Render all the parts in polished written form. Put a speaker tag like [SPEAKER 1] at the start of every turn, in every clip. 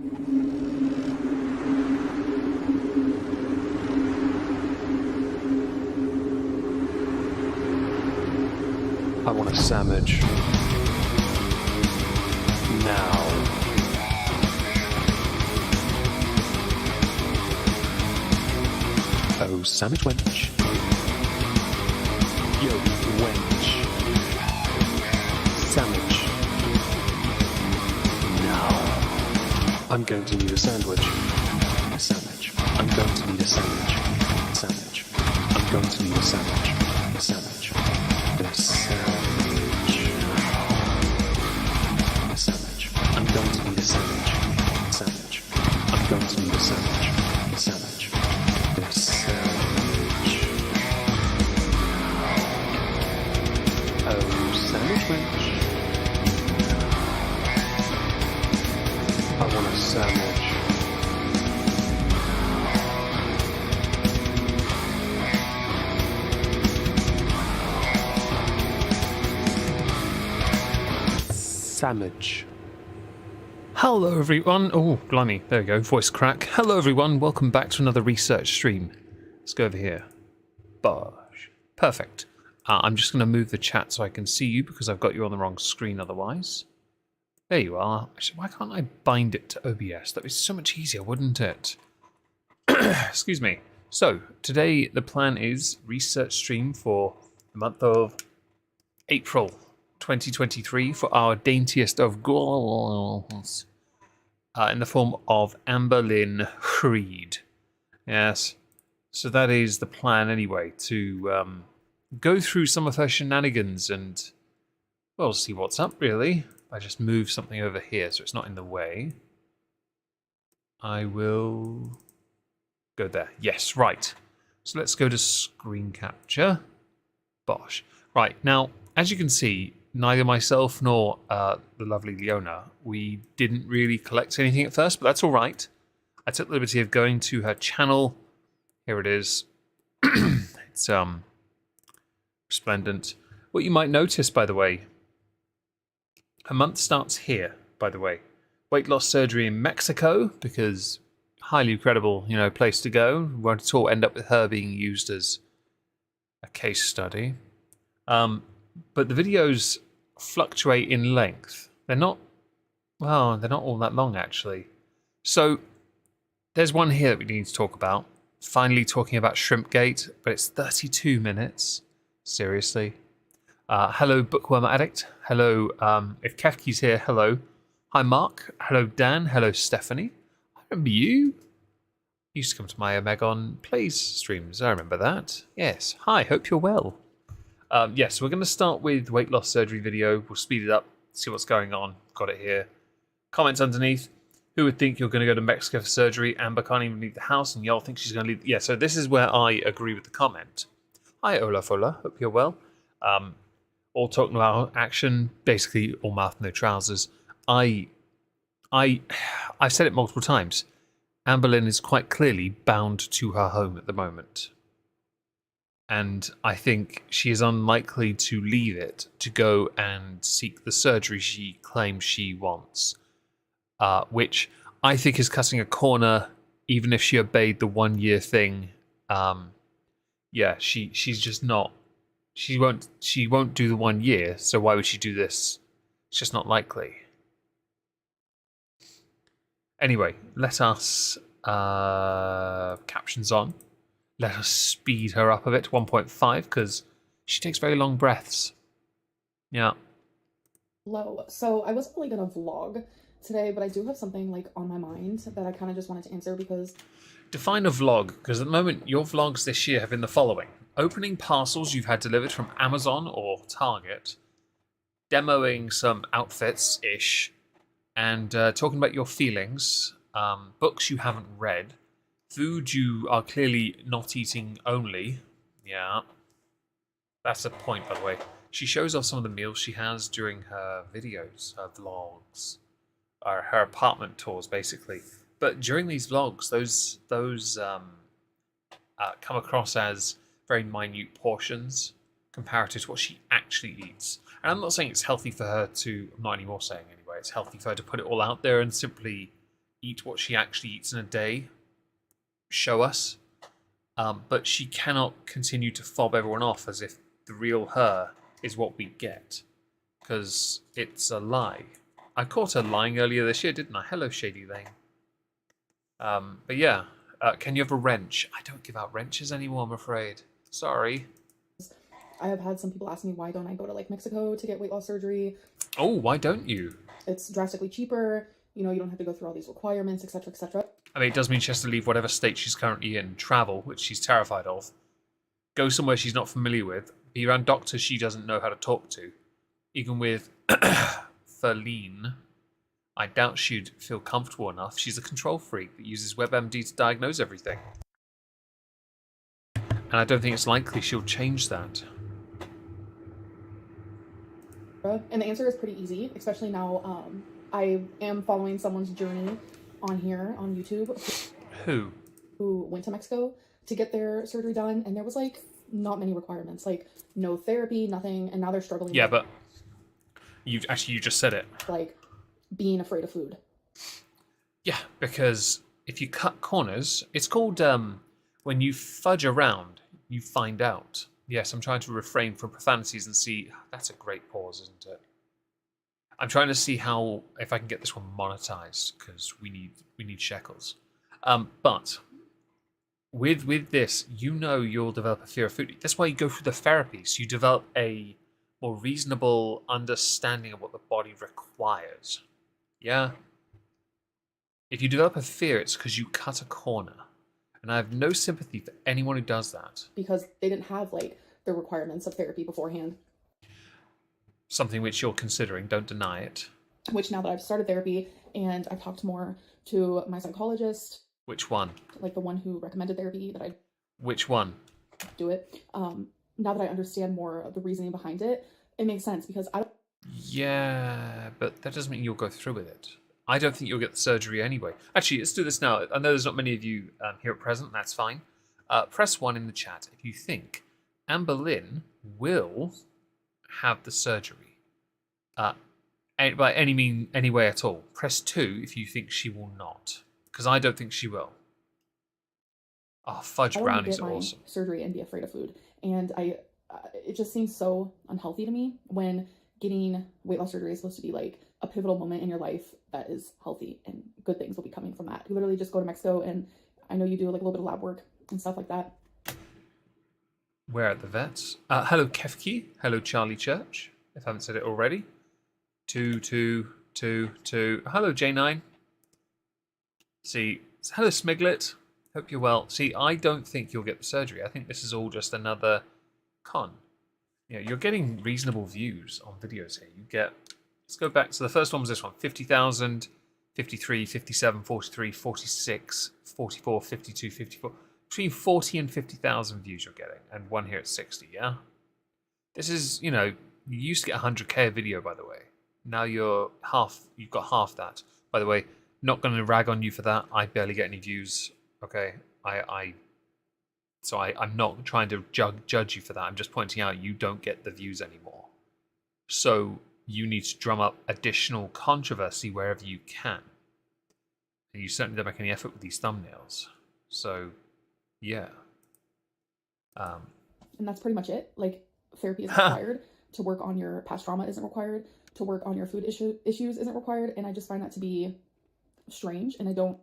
[SPEAKER 1] I want a sandwich. Now. Oh, sandwich wench. Yo, wench. Sandwich. Now. I'm going to need a sandwich. A sandwich. I'm going to need a sandwich. A sandwich. I'm going to need a sandwich. A sandwich. A sandwich. A sandwich. I'm going to need a sandwich. A sandwich. I'm going to need a sandwich. A sandwich. A sandwich. Oh, sandwich wench. I want a sandwich. Sandwich.
[SPEAKER 2] Hello everyone. Oh, blimey. There we go. Voice crack. Hello everyone. Welcome back to another research stream. Let's go over here. Bosh. Perfect. I'm just going to move the chat so I can see you because I've got you on the wrong screen otherwise. There you are. Actually, why can't I bind it to OBS? That would be so much easier, wouldn't it? Excuse me. So, today the plan is research stream for the month of April 2023 for our daintiest of goals in the form of Amberlynn Reid. Yes. So that is the plan anyway, to go through some of her shenanigans and, well, see what's up really. I just move something over here so it's not in the way. I will go there. Yes, right. So let's go to screen capture. Bosh. Right, now, as you can see, neither myself nor the lovely Leona, we didn't really collect anything at first, but that's all right. I took the liberty of going to her channel. Here it is. It's resplendent. What you might notice, by the way, her month starts here, by the way. Weight loss surgery in Mexico, because highly credible, place to go. Won't at all end up with her being used as a case study. But the videos fluctuate in length. They're not all that long, actually. So there's one here that we need to talk about. Finally talking about Shrimpgate, but it's 32 minutes. Seriously. Hello, Bookworm Addict. Hello, if Kefki's here, hello. Hi, Mark. Hello, Dan. Hello, Stephanie. I remember you. You used to come to my Omegon Plays streams. I remember that. Yes. Hi, hope you're well. Yes, we're going to start with weight loss surgery video. We'll speed it up, see what's going on. Got it here. Comments underneath. Who would think you're going to go to Mexico for surgery? Amber can't even leave the house, and y'all think she's going to leave. Yeah, so this is where I agree with the comment. Hi, Olafola. Hope you're well. All talking about action, basically all mouth, no trousers. I've said it multiple times. Amberlynn is quite clearly bound to her home at the moment. And I think she is unlikely to leave it to go and seek the surgery she claims she wants. Which I think is cutting a corner, even if she obeyed the 1 year thing. She's just not. She won't do the 1 year, so why would she do this? It's just not likely. Anyway, let us captions on. Let us speed her up a bit, 1.5, because she takes very long breaths. Yeah.
[SPEAKER 3] Hello. So I wasn't really gonna vlog today, but I do have something on my mind that I kind of just wanted to answer because...
[SPEAKER 2] Define a vlog, because at the moment your vlogs this year have been the following. Opening parcels you've had delivered from Amazon or Target, demoing some outfits-ish, and talking about your feelings, books you haven't read, food you are clearly not eating only. Yeah. That's the point, by the way. She shows off some of the meals she has during her videos, her vlogs, or her apartment tours, basically. But during these vlogs, those come across as very minute portions comparative to what she actually eats. And I'm not saying it's healthy for her to... I'm not anymore saying anyway. It's healthy for her to put it all out there and simply eat what she actually eats in a day show us. But she cannot continue to fob everyone off as if the real her is what we get, because it's a lie. I caught her lying earlier this year, didn't I? Hello, Shady Lane. But yeah, can you have a wrench? I don't give out wrenches anymore, I'm afraid. Sorry.
[SPEAKER 3] I have had some people ask me, why don't I go to like Mexico to get weight loss surgery?
[SPEAKER 2] Oh, why don't you?
[SPEAKER 3] It's drastically cheaper. You know, you don't have to go through all these requirements, etc., etc.
[SPEAKER 2] I mean, it does mean she has to leave whatever state she's currently in, travel, which she's terrified of, go somewhere she's not familiar with, be around doctors she doesn't know how to talk to. Even with Ferline, I doubt she'd feel comfortable enough. She's a control freak that uses WebMD to diagnose everything. And I don't think it's likely she'll change that.
[SPEAKER 3] And the answer is pretty easy, especially now. I am following someone's journey on here on YouTube.
[SPEAKER 2] Who
[SPEAKER 3] went to Mexico to get their surgery done, and there was like not many requirements, like no therapy, nothing, and now they're struggling.
[SPEAKER 2] Yeah, but you just said it.
[SPEAKER 3] Like being afraid of food.
[SPEAKER 2] Yeah, because if you cut corners, it's called when you fudge around, you find out. Yes, I'm trying to refrain from profanities and see. That's a great pause, isn't it? I'm trying to see how if I can get this one monetized, because we need shekels. But with this, you know you'll develop a fear of food. That's why you go through the therapies. You develop a more reasonable understanding of what the body requires. Yeah. If you develop a fear, it's because you cut a corner. And I have no sympathy for anyone who does that.
[SPEAKER 3] Because they didn't have like the requirements of therapy beforehand.
[SPEAKER 2] Something which you're considering, don't deny it.
[SPEAKER 3] Which now that I've started therapy and I've talked more to my psychologist.
[SPEAKER 2] Which one?
[SPEAKER 3] Like the one who recommended therapy that I...
[SPEAKER 2] Which one?
[SPEAKER 3] Do it. Now that I understand more of the reasoning behind it, it makes sense because I don't...
[SPEAKER 2] Yeah, but that doesn't mean you'll go through with it. I don't think you'll get the surgery anyway. Actually, let's do this now. I know there's not many of you here at present. That's fine. Press 1 in the chat if you think Amberlynn will have the surgery. By any way at all. Press 2 if you think she will not. Because I don't think she will. Oh, fudge brownies are awesome.
[SPEAKER 3] Surgery and be afraid of food. And it just seems so unhealthy to me when getting weight loss surgery is supposed to be like a pivotal moment in your life that is healthy and good things will be coming from that. You literally just go to Mexico and I know you do like a little bit of lab work and stuff like that.
[SPEAKER 2] Where at the vets? Hello Kefki. Hello Charlie Church. If I haven't said it already. 2. Hello J9. See, hello Smiglet. Hope you're well. See, I don't think you'll get the surgery. I think this is all just another con. You know, you're getting reasonable views on videos here. You get, let's go back to the first one was this one. 50,000, 53, 57, 43, 46, 44, 52, 54. Between 40 and 50,000 views you're getting. And one here at 60, yeah? This is, you know, you used to get 100k a video, by the way. Now you've got half that. By the way, not going to rag on you for that. I barely get any views. Okay, So I'm not trying to judge you for that. I'm just pointing out you don't get the views anymore. So you need to drum up additional controversy wherever you can. And you certainly don't make any effort with these thumbnails. So, yeah.
[SPEAKER 3] And that's pretty much it. Like, therapy isn't required. To work on your past trauma isn't required. To work on your food issues isn't required. And I just find that to be strange. And I don't...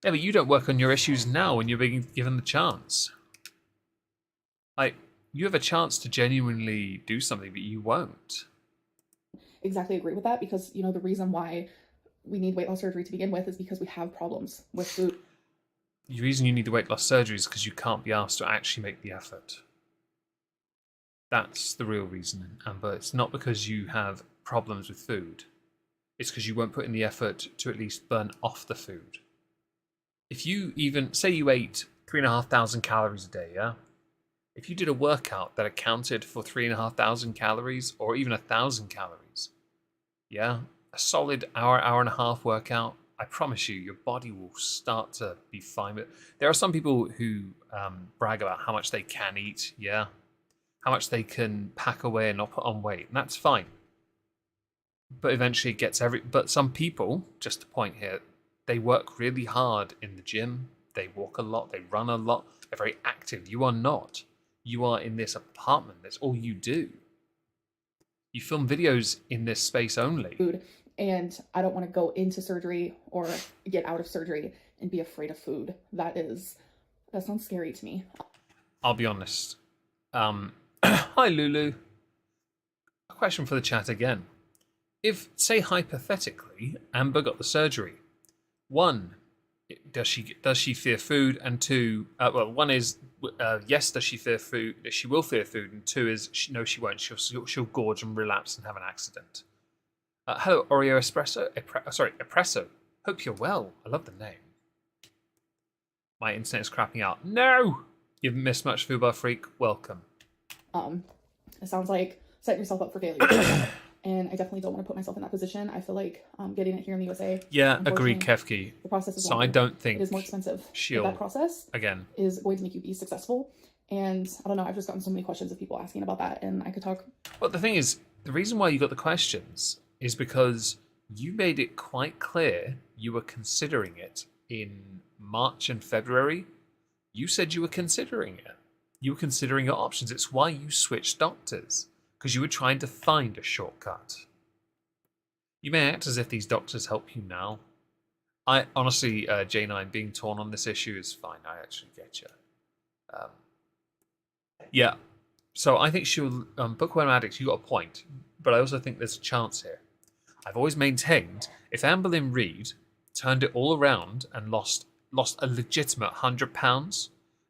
[SPEAKER 2] Yeah, but you don't work on your issues now when you're being given the chance. Like, you have a chance to genuinely do something, but you won't.
[SPEAKER 3] Exactly agree with that because, you know, the reason why we need weight loss surgery to begin with is because we have problems with food.
[SPEAKER 2] The reason you need the weight loss surgery is because you can't be asked to actually make the effort. That's the real reason, Amber. It's not because you have problems with food. It's because you won't put in the effort to at least burn off the food. If you even, say you ate 3,500 calories a day, yeah? If you did a workout that accounted for 3,500 calories or even 1,000 calories, yeah? A solid hour and a half workout, I promise you, your body will start to be fine. But there are some people who brag about how much they can eat, yeah? How much they can pack away and not put on weight, and that's fine. But eventually it gets but some people, just to point here, They work really hard in the gym. They walk a lot. They run a lot. They're very active. You are not. You are in this apartment. That's all you do. You film videos in this space only.
[SPEAKER 3] Food, and I don't want to go into surgery or get out of surgery and be afraid of food. That sounds scary to me.
[SPEAKER 2] I'll be honest. Hi, Lulu. A question for the chat again. If, say, hypothetically, Amber got the surgery, one, does she fear food? And two, well, one is yes, does she fear food? She will fear food. And two is no, she won't. She'll gorge and relapse and have an accident. Hello, Oreo Espresso. Espresso. Hope you're well. I love the name. My internet is crapping out. No, you've missed much, Fubar Freak. Welcome.
[SPEAKER 3] It sounds like setting yourself up for failure. And I definitely don't want to put myself in that position. I feel like getting it here in the USA.
[SPEAKER 2] Yeah, agreed, Kevki.
[SPEAKER 3] The process is
[SPEAKER 2] so
[SPEAKER 3] longer.
[SPEAKER 2] I don't think
[SPEAKER 3] it is more expensive.
[SPEAKER 2] She'll
[SPEAKER 3] that process
[SPEAKER 2] again
[SPEAKER 3] is going to make you be successful. And I don't know. I've just gotten so many questions of people asking about that, and I could talk.
[SPEAKER 2] Well, the thing is, the reason why you got the questions is because you made it quite clear you were considering it in March and February. You said you were considering it. You were considering your options. It's why you switched doctors. Because you were trying to find a shortcut. You may act as if these doctors help you now. I honestly, J9, being torn on this issue is fine. I actually get you. Yeah. So I think she'll Bookworm Addict. You got a point, but I also think there's a chance here. I've always maintained if Amberlynn Reid turned it all around and lost a legitimate £100.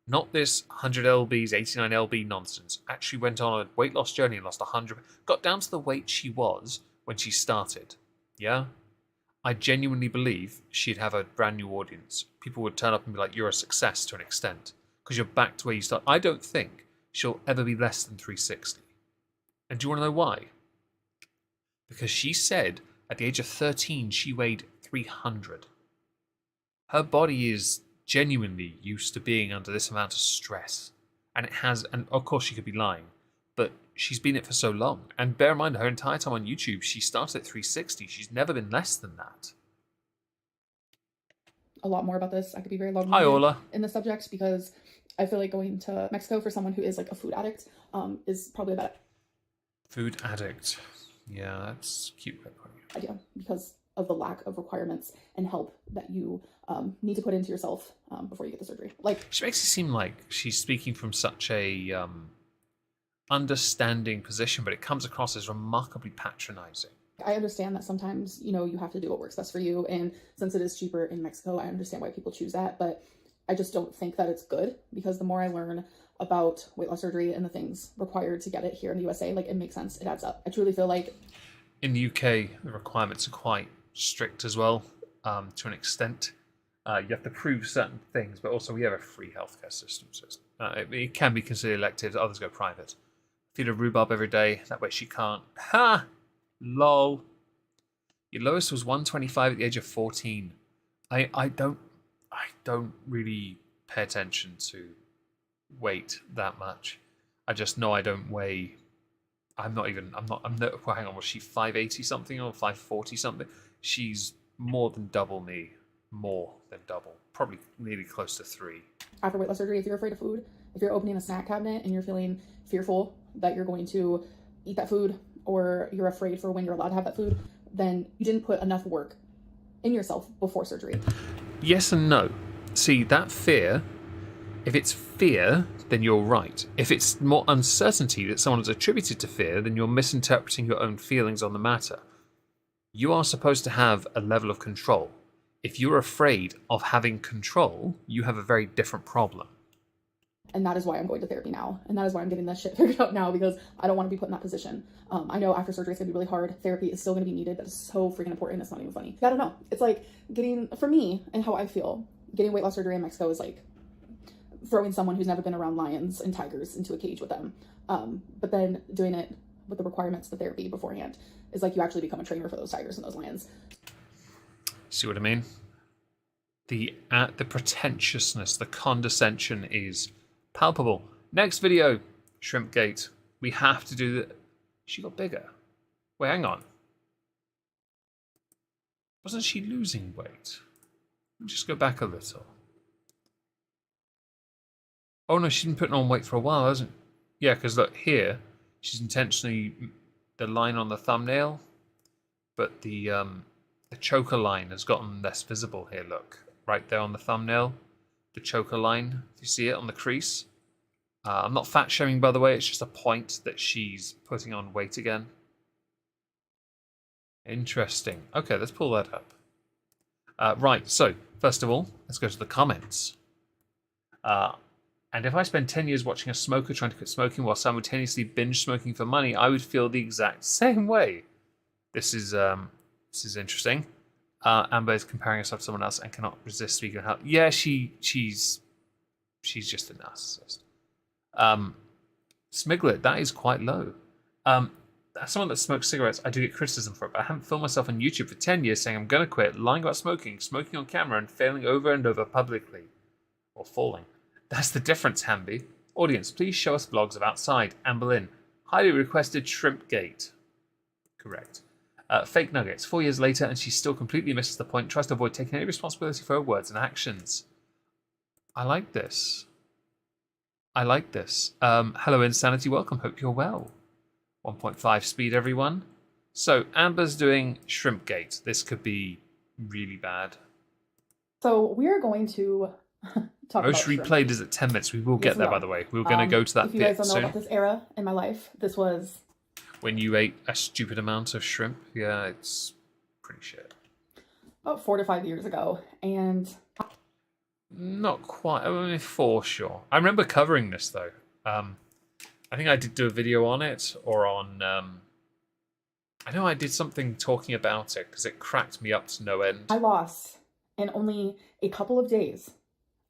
[SPEAKER 2] Not this 100 lbs, 89 lb nonsense. Actually went on a weight loss journey and lost 100. Got down to the weight she was when she started. Yeah? I genuinely believe she'd have a brand new audience. People would turn up and be like, you're a success to an extent. Because you're back to where you start. I don't think she'll ever be less than 360. And do you want to know why? Because she said at the age of 13 she weighed 300. Her body is genuinely used to being under this amount of stress, and of course she could be lying, but she's been it for so long. And bear in mind, her entire time on YouTube, she started at 360. She's never been less than that.
[SPEAKER 3] A lot more about this. I could be very long
[SPEAKER 2] Hi, Ola.
[SPEAKER 3] in the subject, because I feel like going to Mexico for someone who is like a food addict is probably a bad
[SPEAKER 2] food addict. Yeah, that's cute.
[SPEAKER 3] idea because of the lack of requirements and help that you need to put into yourself before you get the surgery. Like,
[SPEAKER 2] she makes it seem like she's speaking from such a understanding position, but it comes across as remarkably patronizing.
[SPEAKER 3] I understand that sometimes, you have to do what works best for you. And since it is cheaper in Mexico, I understand why people choose that. But I just don't think that it's good, because the more I learn about weight loss surgery and the things required to get it here in the USA, like, it makes sense. It adds up. I truly feel like
[SPEAKER 2] in the UK, the requirements are quite strict as well, to an extent. You have to prove certain things, but also we have a free healthcare system, so it can be considered elective. Others go private. Feed her rhubarb every day, that way she can't. Ha! Lol. Your lowest was 125 at the age of 14. I don't really pay attention to weight that much. I just know I don't weigh. Hang on, was she 580 something or 540 something? She's more than double me. More than double. Probably nearly close to 3.
[SPEAKER 3] after weight loss surgery, if you're afraid of food, if you're opening a snack cabinet and you're feeling fearful that you're going to eat that food, or you're afraid for when you're allowed to have that food, then you didn't put enough work in yourself before surgery.
[SPEAKER 2] Yes and no. See, that fear, if it's fear, then you're right. If it's more uncertainty that someone has attributed to fear, then you're misinterpreting your own feelings on the matter. You are supposed to have a level of control. If you're afraid of having control, you have a very different problem.
[SPEAKER 3] And that is why I'm going to therapy now. And that is why I'm getting that shit figured out now, because I don't want to be put in that position. I know after surgery it's going to be really hard. Therapy is still going to be needed. That is so freaking important. It's not even funny. I don't know. It's like for me and how I feel, getting weight loss surgery in Mexico is like throwing someone who's never been around lions and tigers into a cage with them. But then doing it with the requirements of the therapy beforehand is like you actually become a trainer for those tigers and those lions.
[SPEAKER 2] See what I mean? The pretentiousness, the condescension is palpable. Next video, Shrimpgate. We have to do that. She got bigger. Wait, hang on. Wasn't she losing weight? Just go back a little. Oh no, she's been putting on weight for a while, hasn't? Yeah, because look here, she's intentionally the line on the thumbnail, but the choker line has gotten less visible here. Look, right there on the thumbnail, the choker line. Do you see it on the crease? I'm not fat shaming, by the way. It's just a point that she's putting on weight again. Interesting. Okay, let's pull that up. Right, so first of all, let's go to the comments. And if I spend 10 years watching a smoker trying to quit smoking while simultaneously binge smoking for money, I would feel the exact same way. This is interesting. Amber is comparing herself to someone else and cannot resist speaking of health. Yeah, she's just a narcissist. Smiglet, that is quite low. As someone that smokes cigarettes, I do get criticism for it, but I haven't filmed myself on YouTube for 10 years saying I'm going to quit, lying about smoking, smoking on camera, and failing over and over publicly. Or falling. That's the difference, Hamby. Audience, please show us vlogs of outside. Amberlynn, highly requested Shrimpgate. Correct. Fake nuggets. 4 years later, and she still completely misses the point. Tries to avoid taking any responsibility for her words and actions. I like this. Hello, Insanity. Welcome. Hope you're well. 1.5 speed, everyone. So, Amber's doing Shrimpgate. This could be really bad.
[SPEAKER 3] So we are going to talk
[SPEAKER 2] Most
[SPEAKER 3] about
[SPEAKER 2] replayed
[SPEAKER 3] shrimp.
[SPEAKER 2] is at 10 minutes. We will get there, by the way. We're going to go to that
[SPEAKER 3] If you guys
[SPEAKER 2] bit
[SPEAKER 3] don't know
[SPEAKER 2] soon.
[SPEAKER 3] about this era in my life, this was
[SPEAKER 2] When you ate a stupid amount of shrimp. Yeah, it's pretty shit.
[SPEAKER 3] about 4 to 5 years ago, and
[SPEAKER 2] Not quite. I mean, for sure. I remember covering this, though. I think I did do a video on it, or on... I know I did something talking about it, because it cracked me up to no end.
[SPEAKER 3] I lost in only a couple of days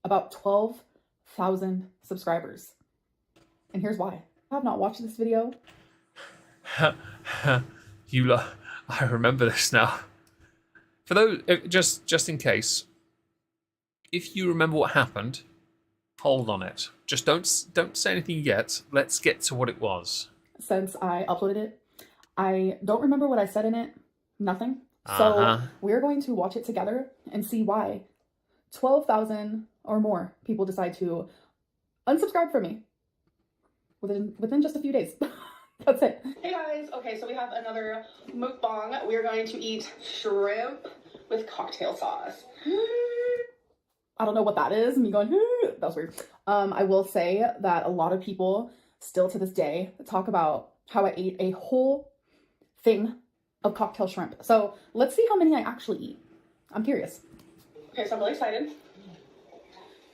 [SPEAKER 3] about 12,000 subscribers. And here's why. I have not watched this video.
[SPEAKER 2] I remember this now. For those, just in case, if you remember what happened, hold on it. Just don't say anything yet. Let's get to what it was.
[SPEAKER 3] Since I uploaded it, I don't remember what I said in it. Nothing. So we're going to watch it together and see why 12,000 or more people decide to unsubscribe from me within just a few days. That's it. Hey guys, okay, so we have another mukbang. We're going to eat shrimp with cocktail sauce. I don't know what that is. Me going, that was weird. I will say that a lot of people still to this day talk about how I ate a whole thing of cocktail shrimp. So let's see how many I actually eat. I'm curious. Okay, so I'm really excited.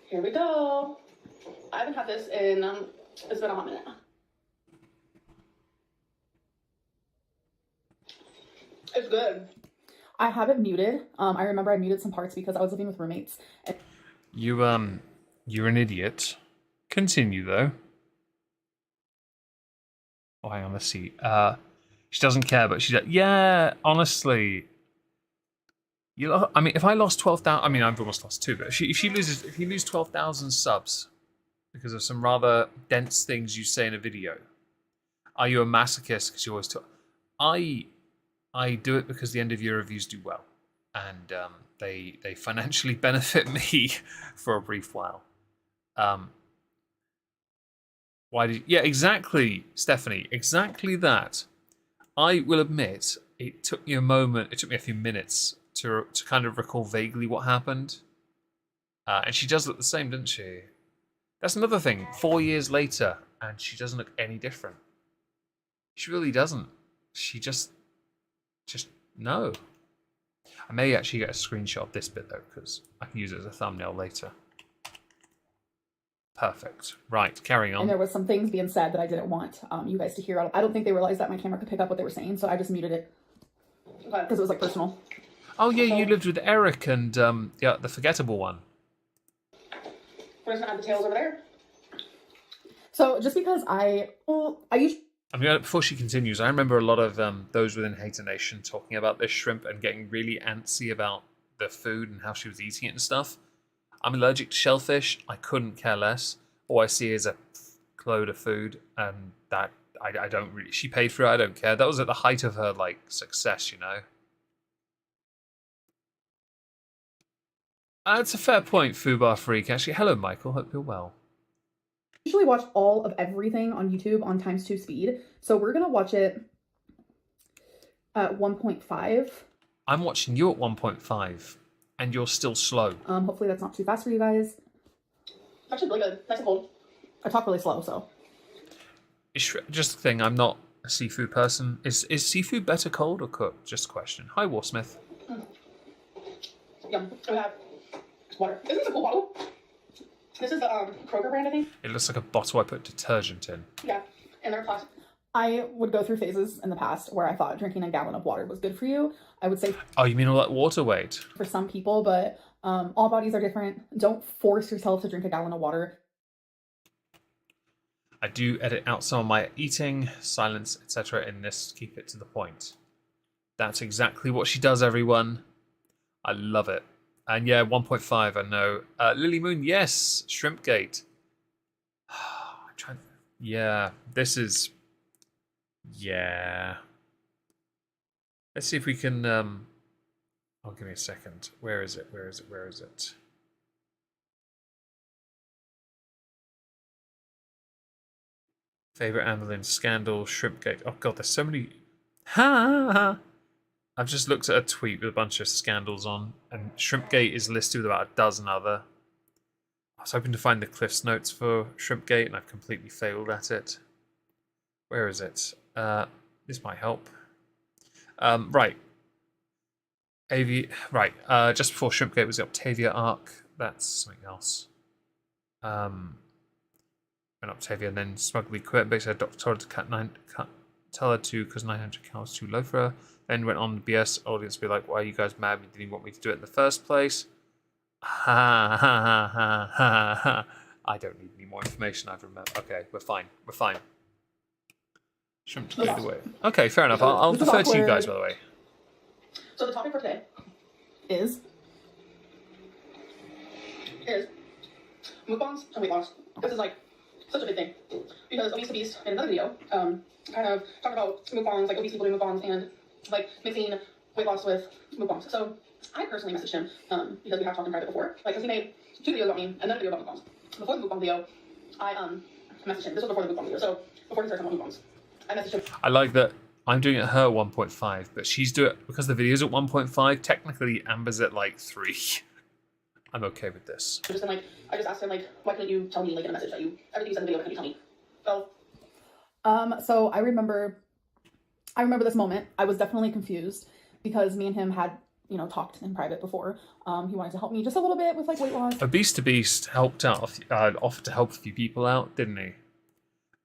[SPEAKER 3] Here we go. I haven't had this in, it's been a hot minute. It's good. I have it muted. I remember I muted some parts because I was living with roommates.
[SPEAKER 2] You're an idiot. Continue though. Oh, hang on, let's see. She doesn't care, but she's like, yeah, honestly. I mean, if I lost 12,000, I mean, I've almost lost 2, but if you lose 12,000 subs because of some rather dense things you say in a video, are you a masochist because you always talk? I do it because the end of year reviews do well, and they financially benefit me for a brief while. Yeah, exactly, Stephanie, exactly that. I will admit it took me a moment. It took me a few minutes to kind of recall vaguely what happened, and she does look the same, doesn't she? That's another thing. 4 years later, and she doesn't look any different. She really doesn't. She just no. I may actually get a screenshot of this bit though, because I can use it as a thumbnail later. Perfect. Right, carrying on.
[SPEAKER 3] And there was some things being said that I didn't want you guys to hear. I don't think they realized that my camera could pick up what they were saying, so I just muted it because it was like personal.
[SPEAKER 2] Oh yeah, you lived with Eric and yeah, the forgettable one.
[SPEAKER 3] We're just gonna add the tails over there. So just because I usually.
[SPEAKER 2] I mean, before she continues, I remember a lot of those within Hater Nation talking about this shrimp and getting really antsy about the food and how she was eating it and stuff. I'm allergic to shellfish. I couldn't care less. All I see is a load of food, and that I don't really. She paid for it. I don't care. That was at the height of her like success, you know. That's a fair point, Fubar Freak. Actually, hello, Michael. Hope you're well.
[SPEAKER 3] Usually watch all of everything on YouTube on ×2 speed. So we're going to watch it at 1.5.
[SPEAKER 2] I'm watching you at 1.5, and you're still slow.
[SPEAKER 3] Hopefully that's not too fast for you guys. It's actually really good. Nice and cold. I talk really slow, so.
[SPEAKER 2] Just the thing, I'm not a seafood person. Is seafood better cold or cooked? Just a question. Hi, Warsmith.
[SPEAKER 3] Yum. We have water. Isn't this a cool bottle? This is the Kroger brand, I think.
[SPEAKER 2] It looks like a bottle I put detergent in.
[SPEAKER 3] Yeah, and they're plastic. I would go through phases in the past where I thought drinking a gallon of water was good for you. I would say.
[SPEAKER 2] Oh, you mean all that water weight?
[SPEAKER 3] For some people, but all bodies are different. Don't force yourself to drink a gallon of water.
[SPEAKER 2] I do edit out some of my eating, silence, etc. in this to keep it to the point. That's exactly what she does, everyone. I love it. And yeah, 1.5, I know. Lily Moon, yes. Shrimpgate. I'm trying. Yeah, this is. Yeah. Let's see if we can. Oh, give me a second. Where is it? Where is it? Where is it? Favorite Amberlynn scandal, Shrimpgate. Oh god, there's so many. Ha! I've just looked at a tweet with a bunch of scandals on, and Shrimpgate is listed with about a dozen other. I was hoping to find the Cliff's Notes for Shrimpgate, and I've completely failed at it. Where is it? This might help. Right. Just before Shrimpgate was the Octavia arc. That's something else. And Octavia and then smugly quit. Basically, Dr. told her to tell her to because 900 cal was too low for her. Then went on the BS audience be like, why are you guys mad? You didn't want me to do it in the first place. Ha ha ha ha ha. I don't need any more information. I've remembered. Okay, we're fine. We're fine. Shouldn't lead the way. Okay, fair enough. I'll defer to you guys, by the way.
[SPEAKER 3] So the topic for today is mukbangs and weight loss. This is like such a big thing because Obese the Beast in another video kind of talked about mukbangs, like obese people doing mukbangs and like mixing weight loss with mukbangs. So I personally messaged him because we have talked in private before, like because he made 2 videos about me and then a video about mukbangs. Before the mukbang video, I messaged him. This was before the mukbang video, so before he started talking about mukbangs, I messaged him.
[SPEAKER 2] I like that. I'm doing it at her 1.5, but she's doing it because the video's at 1.5. Technically, Amber's at like 3. I'm okay with this.
[SPEAKER 3] I just asked him like, why couldn't you tell me like in a message that everything you said in the video, why couldn't you tell me? So I remember this moment. I was definitely confused because me and him had, talked in private before. He wanted to help me just a little bit with like weight loss.
[SPEAKER 2] Obese to Beast helped out, offered to help a few people out, didn't he?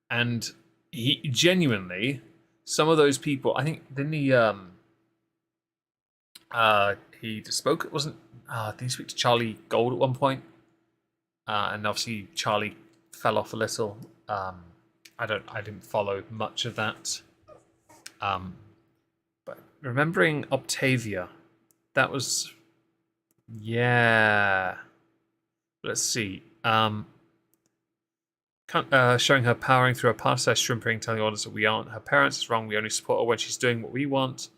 [SPEAKER 2] And he genuinely, some of those people, I think, didn't he? He spoke. It wasn't. Did he speak to Charlie Gold at one point? And obviously Charlie fell off a little. I didn't follow much of that. But remembering Octavia, that was, yeah. Let's see. Showing her powering through her past life, shrimping, telling orders that we aren't her parents. It's wrong. We only support her when she's doing what we want.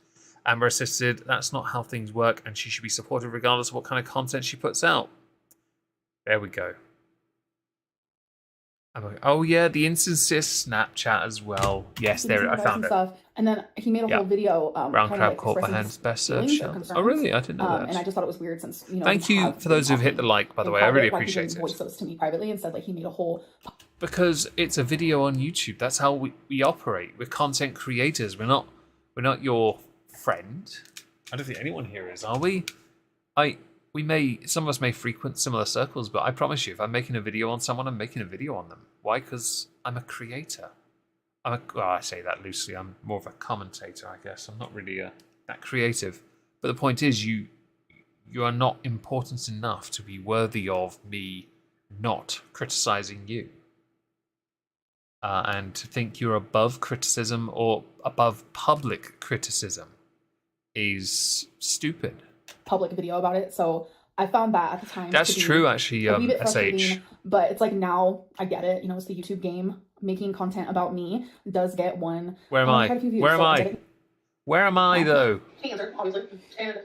[SPEAKER 2] Amber assisted. That's not how things work, and she should be supported regardless of what kind of content she puts out. There we go. Oh yeah, the instances Snapchat as well. Yes, there I found it.
[SPEAKER 3] Stuff. And then he made a whole video.
[SPEAKER 2] Brown crab caught by hands, best search. Oh really? I didn't know that.
[SPEAKER 3] And I just thought it was weird since
[SPEAKER 2] Thank you for those who've hit the like. By the way, I really appreciate it.
[SPEAKER 3] Voice those to me privately and said like he made a whole.
[SPEAKER 2] Because it's a video on YouTube. That's how we operate. We're content creators. We're not your friend. I don't think anyone here is, are we? Some of us may frequent similar circles, but I promise you, if I'm making a video on someone, I'm making a video on them. Why? Because I'm a creator. I say that loosely. I'm more of a commentator, I guess. I'm not really that creative. But the point is, you are not important enough to be worthy of me not criticizing you. And to think you're above criticism or above public criticism is stupid.
[SPEAKER 3] Public video about it, so I found that at the time.
[SPEAKER 2] That's true, actually. SH.
[SPEAKER 3] But it's like now I get it. It's the YouTube game. Making content about me does get one.
[SPEAKER 2] Where am I? Where am I? Where am I though?
[SPEAKER 3] He answered, obviously. And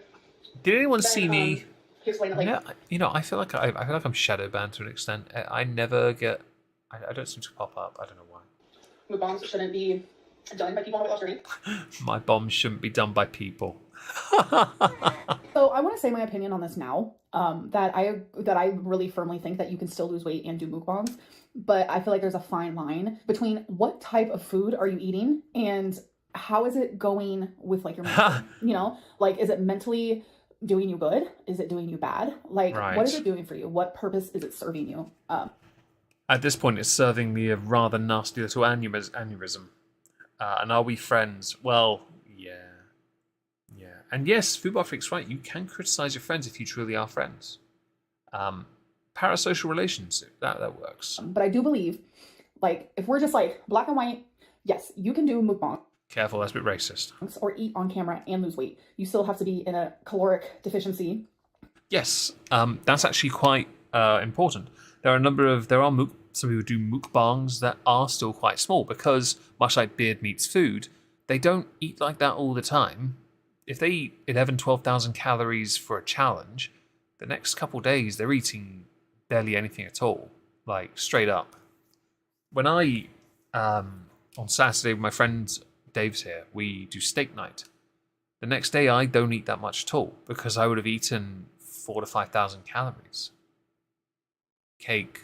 [SPEAKER 2] did anyone see me?
[SPEAKER 3] he explained it like,
[SPEAKER 2] Yeah, I feel like I feel like I'm shadow banned to an extent. I never get. I don't seem to pop up. I don't know why.
[SPEAKER 3] mukbangs shouldn't be done by people on weight loss journey.
[SPEAKER 2] My bombs shouldn't be done by people.
[SPEAKER 3] So I want to say my opinion on this now. That I really firmly think that you can still lose weight and do mukbangs, but I feel like there's a fine line between what type of food are you eating and how is it going with like your mental, like is it mentally doing you good? Is it doing you bad? Like
[SPEAKER 2] Right.
[SPEAKER 3] what is it doing for you? What purpose is it serving you?
[SPEAKER 2] At this point, it's serving me a rather nasty little aneurysm. And are we friends? Well, yeah. And yes, Foodbar Freak's right. You can criticize your friends if you truly are friends. Parasocial relations, that works.
[SPEAKER 3] But I do believe, like, if we're just like black and white, yes, you can do mukbang
[SPEAKER 2] Careful, that's a bit racist.
[SPEAKER 3] or eat on camera and lose weight. You still have to be in a caloric deficiency.
[SPEAKER 2] Yes, that's actually quite important. There are some people do mukbangs that are still quite small because, much like beard meets food, they don't eat like that all the time. If they eat 11, 12,000 calories for a challenge, the next couple days they're eating barely anything at all, like straight up. When I, on Saturday with my friend Dave's here, we do steak night. The next day I don't eat that much at all because I would have eaten 4,000 to 5,000 calories. Cake,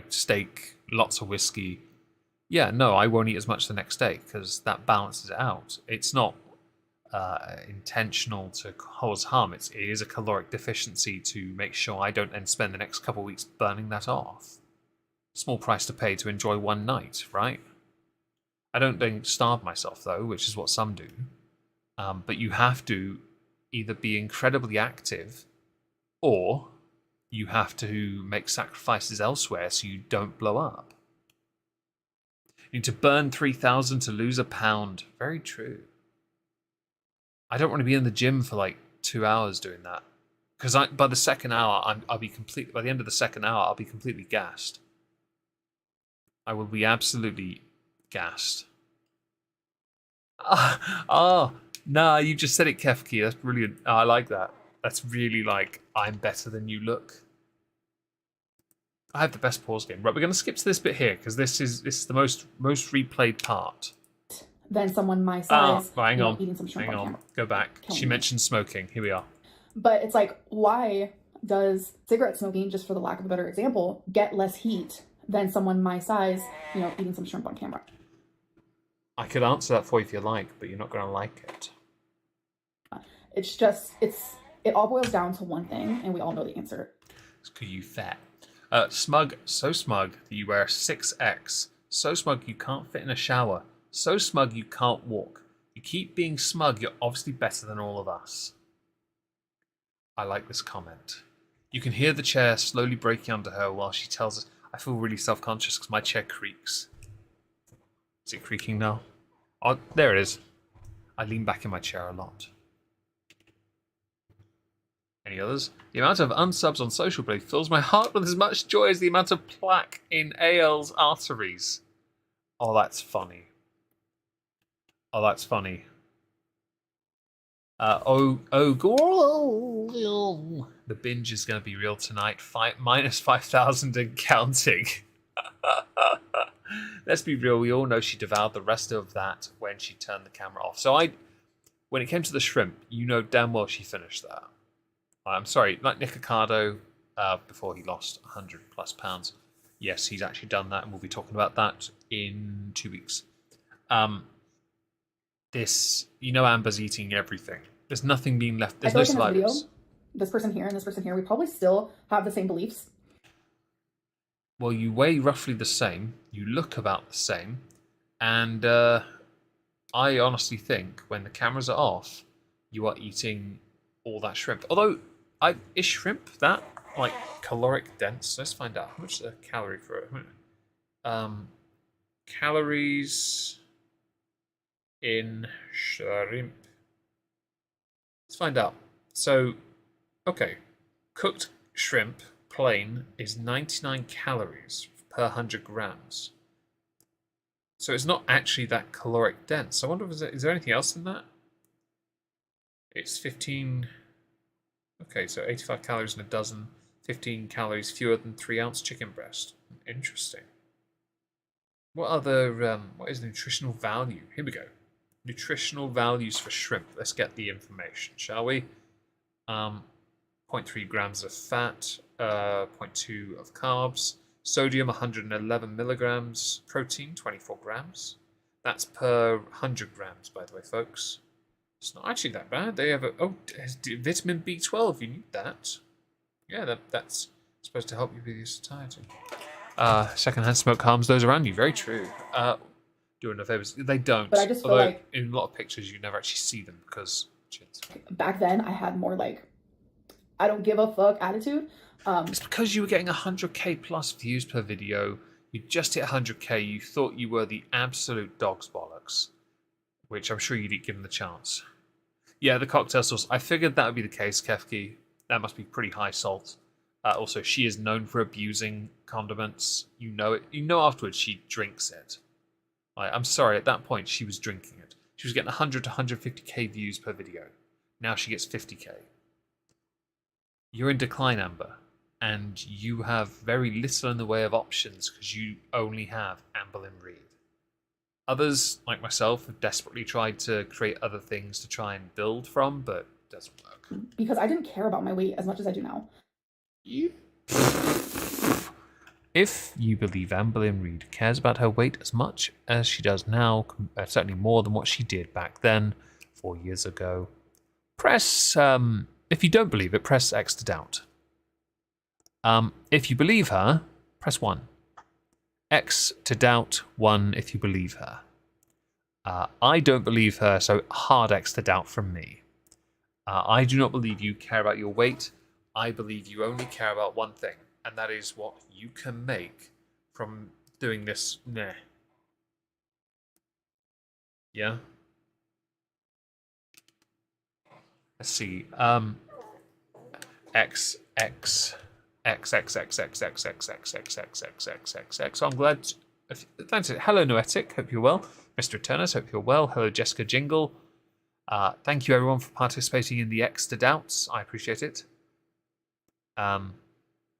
[SPEAKER 2] steak, lots of whiskey. Yeah, no, I won't eat as much the next day because that balances it out. It's not intentional to cause harm. It is a caloric deficiency to make sure I don't then spend the next couple of weeks burning that off. Small price to pay to enjoy one night, right? I don't starve myself though, which is what some do. But you have to either be incredibly active or you have to make sacrifices elsewhere so you don't blow up. You need to burn 3,000 to lose a pound. Very true. I don't want to be in the gym for like 2 hours doing that. Because by the second hour, by the end of the second hour, I'll be completely gassed. I will be absolutely gassed. Nah, you just said it, Kefki. That's brilliant. I like that. That's really like, I'm better than you look. I have the best pause game. Right, we're going to skip to this bit here because this is the most replayed part.
[SPEAKER 3] Than someone my size,
[SPEAKER 2] hang on.
[SPEAKER 3] eating some shrimp on camera.
[SPEAKER 2] Go back. She mentioned smoking. Here we are.
[SPEAKER 3] But it's like, why does cigarette smoking, just for the lack of a better example, get less heat than someone my size, eating some shrimp on camera?
[SPEAKER 2] I could answer that for you if you like, but you're not going to like it.
[SPEAKER 3] It all boils down to one thing, and we all know the answer.
[SPEAKER 2] It's because you fat. Smug, so smug that you wear a 6X. So smug you can't fit in a shower. So smug you can't walk. You keep being smug, you're obviously better than all of us. I like this comment. You can hear the chair slowly breaking under her while she tells us, I feel really self-conscious because my chair creaks. Is it creaking now? Oh, there it is. I lean back in my chair a lot. Any others? The amount of unsubs on Social Blade fills my heart with as much joy as the amount of plaque in AL's arteries. Oh, that's funny. Oh, that's funny. The binge is going to be real tonight. Minus 5,000 and counting. Let's be real. We all know she devoured the rest of that when she turned the camera off. So when it came to the shrimp, you know damn well she finished that. I'm sorry, like Nick Ocado, before he lost 100 plus pounds. Yes, he's actually done that, and we'll be talking about that in 2 weeks. Amber's eating everything. There's nothing being left. There's no survivors.
[SPEAKER 3] This person here and this person here, we probably still have the same beliefs.
[SPEAKER 2] Well, you weigh roughly the same. You look about the same. And I honestly think when the cameras are off, you are eating all that shrimp. Although, is shrimp that, like, caloric dense? Let's find out. How much is a calorie for it? Calories in shrimp. Let's find out. So, okay. Cooked shrimp, plain, is 99 calories per 100 grams. So it's not actually that caloric dense. I wonder if is there anything else in that? It's 15... Okay, so 85 calories in a dozen, 15 calories fewer than 3-ounce chicken breast. Interesting. What is the nutritional value? Here we go. Nutritional values for shrimp. Let's get the information, shall we? 0.3 grams of fat, 0.2 of carbs, sodium 111 milligrams, protein 24 grams. That's per 100 grams, by the way, folks. It's not actually that bad. They have vitamin B12. You need that. Yeah, that's supposed to help you with your satiety. Secondhand smoke harms those around you. Very true. Doing no favors. They don't.
[SPEAKER 3] But I just feel
[SPEAKER 2] Although
[SPEAKER 3] like
[SPEAKER 2] in a lot of pictures you never actually see them because
[SPEAKER 3] back then I had more like I don't give a fuck attitude.
[SPEAKER 2] It's because you were getting 100k plus views per video. You just hit 100k. You thought you were the absolute dog's bollocks, which I'm sure you'd given the chance. Yeah, the cocktail sauce. I figured that would be the case, Kefki. That must be pretty high salt. Also, she is known for abusing condiments. You know it. You know afterwards she drinks it. I'm sorry, at that point she was drinking it. She was getting 100 to 150k views per video. Now she gets 50k. You're in decline, Amber, and you have very little in the way of options because you only have Amberlynn Reid. Others, like myself, have desperately tried to create other things to try and build from, but it doesn't work.
[SPEAKER 3] Because I didn't care about my weight as much as I do now.
[SPEAKER 2] If you believe Amberlynn Reid cares about her weight as much as she does now, certainly more than what she did back then, 4 years ago, press, if you don't believe it, press X to doubt. If you believe her, press 1. X to doubt, 1 if you believe her. I don't believe her, so hard X to doubt from me. I do not believe you care about your weight. I believe you only care about one thing, and that is what you can make from doing this. Nah. Yeah? Let's see. X. So I'm glad. Thanks. Hello, Noetic. Hope you're well. Mr. Eternus. Hope you're well. Hello, Jessica Jingle. Thank you, everyone, for participating in the X to Doubts. I appreciate it.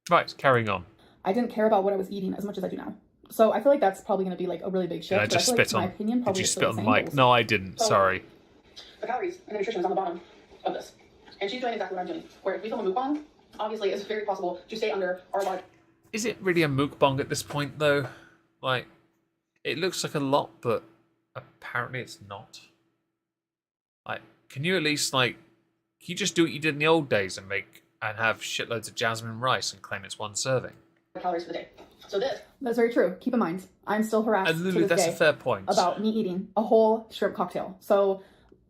[SPEAKER 2] Right, carrying on.
[SPEAKER 3] I didn't care about what I was eating as much as I do now. So I feel like that's probably going to be like a really big shift.
[SPEAKER 2] Did I just spit on?
[SPEAKER 3] My opinion probably
[SPEAKER 2] Did you spit on the mic? No, I didn't.
[SPEAKER 3] So,
[SPEAKER 2] sorry.
[SPEAKER 3] The calories and the nutrition is on the bottom of this, and she's doing exactly what I'm doing. Where if we film a mukbang, obviously it's very possible to stay under our large.
[SPEAKER 2] Is it really a mukbang at this point, though? Like, it looks like a lot, but apparently it's not. Like, can you at least can you just do what you did in the old days and have shitloads of jasmine rice and claim it's one serving?
[SPEAKER 3] Calories for the day. So that's very true. Keep in mind, I'm still harassed to this
[SPEAKER 2] that's
[SPEAKER 3] day
[SPEAKER 2] a fair point.
[SPEAKER 3] about me eating a whole shrimp cocktail. So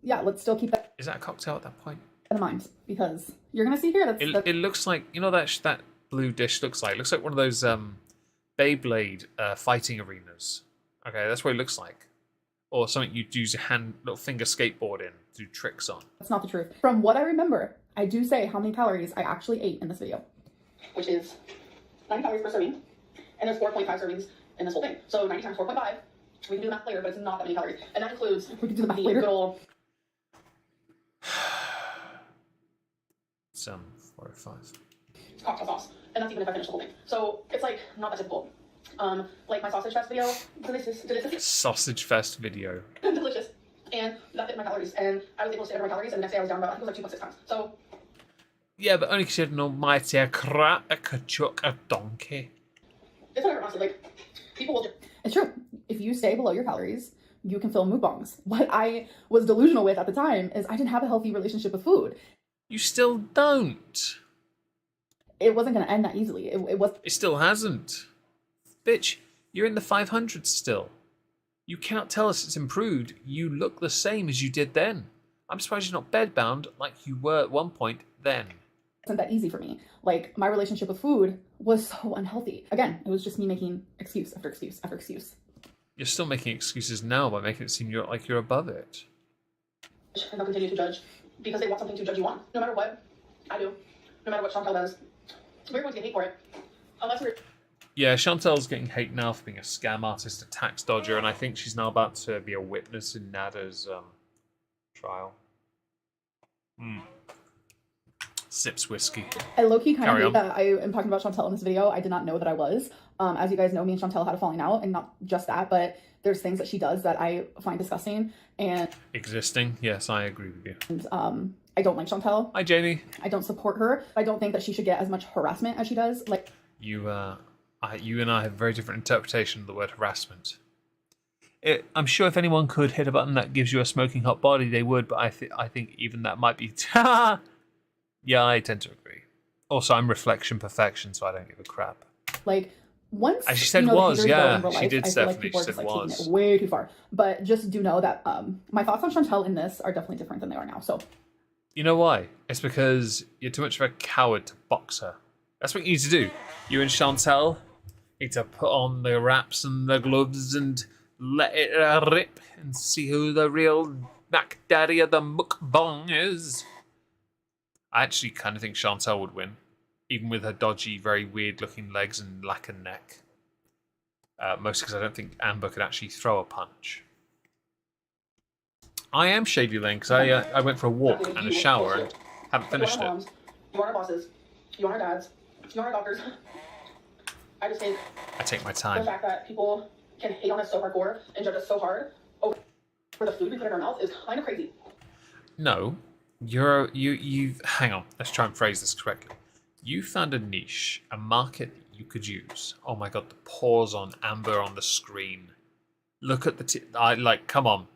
[SPEAKER 3] yeah, let's still keep that.
[SPEAKER 2] Is that a cocktail at that point?
[SPEAKER 3] In mind, because you're gonna see here
[SPEAKER 2] it looks like, you know, that blue dish looks like one of those Beyblade fighting arenas. Okay, that's what it looks like. Or something you'd use your little finger skateboard in to do tricks on.
[SPEAKER 3] That's not the truth. From what I remember, I do say how many calories I actually ate in this video, which is 90 calories per serving, and there's 4.5 servings in this whole thing. So 90 times 4.5, we can do the math later, but it's not that many calories. And that includes we can do the math later. Good old...
[SPEAKER 2] Some 405.
[SPEAKER 3] Cocktail sauce, and that's even if I finish the whole thing. So it's like not that typical. Like my sausage fest video, delicious.
[SPEAKER 2] Sausage fest video.
[SPEAKER 3] Delicious. And that fit my calories, and I was able to stay under my calories, and the next day I was down about, I think it was like 2.6 pounds. So.
[SPEAKER 2] Yeah, but only because you had an almighty a crap, a kachuk, a donkey.
[SPEAKER 3] It's whatever, honestly, like, people will. It's true. If you stay below your calories, you can film mukbangs. What I was delusional with at the time is I didn't have a healthy relationship with food.
[SPEAKER 2] You still don't.
[SPEAKER 3] It wasn't going to end that easily. It was.
[SPEAKER 2] It still hasn't. Bitch, you're in the 500s still. You cannot tell us it's improved. You look the same as you did then. I'm surprised you're not bedbound like you were at one point then.
[SPEAKER 3] It wasn't that easy for me. Like, my relationship with food was so unhealthy. Again, it was just me making excuse after excuse after excuse.
[SPEAKER 2] You're still making excuses now by making it seem like you're above it.
[SPEAKER 3] And they'll continue to judge because they want something to judge you on. No matter what I do, no matter what Chantal does, we're going to get hate for it. Unless we're...
[SPEAKER 2] Yeah, Chantel's getting hate now for being a scam artist, a tax dodger, and I think she's now about to be a witness in Nada's trial. Sips whiskey.
[SPEAKER 3] I low-key kind
[SPEAKER 2] Carry
[SPEAKER 3] of
[SPEAKER 2] on.
[SPEAKER 3] hate that I am talking about Chantel in this video. I did not know that I was. As you guys know, me and Chantel had a falling out, and not just that, but there's things that she does that I find disgusting. And
[SPEAKER 2] Existing. Yes, I agree with you.
[SPEAKER 3] I don't like Chantel.
[SPEAKER 2] Hi, Jamie.
[SPEAKER 3] I don't support her. I don't think that she should get as much harassment as she does. Like,
[SPEAKER 2] You and I have a very different interpretation of the word harassment. I'm sure if anyone could hit a button that gives you a smoking hot body, they would, but I think even that might be... Yeah, I tend to agree. Also, I'm reflection perfection, so I don't give a crap.
[SPEAKER 3] like once
[SPEAKER 2] As she said
[SPEAKER 3] you know, the
[SPEAKER 2] was,
[SPEAKER 3] haters go
[SPEAKER 2] yeah,
[SPEAKER 3] in real
[SPEAKER 2] she
[SPEAKER 3] life,
[SPEAKER 2] did,
[SPEAKER 3] I feel like
[SPEAKER 2] Stephanie,
[SPEAKER 3] people are
[SPEAKER 2] she
[SPEAKER 3] just
[SPEAKER 2] said
[SPEAKER 3] like taking
[SPEAKER 2] was.
[SPEAKER 3] it way too far. But just do know that my thoughts on Chantel in this are definitely different than they are now. So
[SPEAKER 2] You know why? It's because you're too much of a coward to box her. That's what you need to do. You and Chantel need to put on the wraps and the gloves and let it rip and see who the real Mac Daddy of the Mukbang is. I actually kind of think Chantel would win, even with her dodgy, very weird-looking legs and lacquer neck. Mostly because I don't think Amber could actually throw a punch. I am Shady Lane because I went for a walk and a shower and haven't finished it.
[SPEAKER 3] You are our bosses. You are our dads. You are our doctors. I just think
[SPEAKER 2] I take my
[SPEAKER 3] the
[SPEAKER 2] time.
[SPEAKER 3] fact that people can hate on us so hardcore and judge us so hard over the food we put in our mouth is kind of crazy.
[SPEAKER 2] No, you hang on. Let's try and phrase this correctly. You found a niche, a market that you could use. Oh my god, the pause on Amber on the screen. Look at the come on.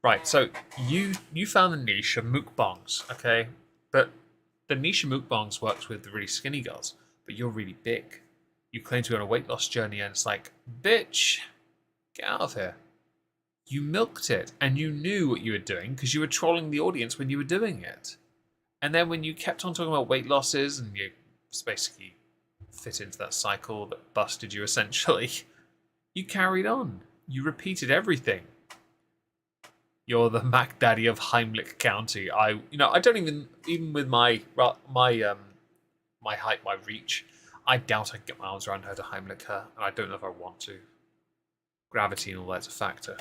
[SPEAKER 2] Right, so you found the niche of mukbangs, okay? But the niche of mukbangs works with the really skinny girls, but you're really big. You claim to be on a weight loss journey, and it's like, bitch, get out of here. You milked it, and you knew what you were doing because you were trolling the audience when you were doing it. And then when you kept on talking about weight losses, and you basically fit into that cycle that busted you essentially, you carried on. You repeated everything. You're the Mac Daddy of Heimlich County. I don't even with my height, my reach, I doubt I can get my arms around her to Heimlich her, and I don't know if I want to. Gravity and all that's a factor.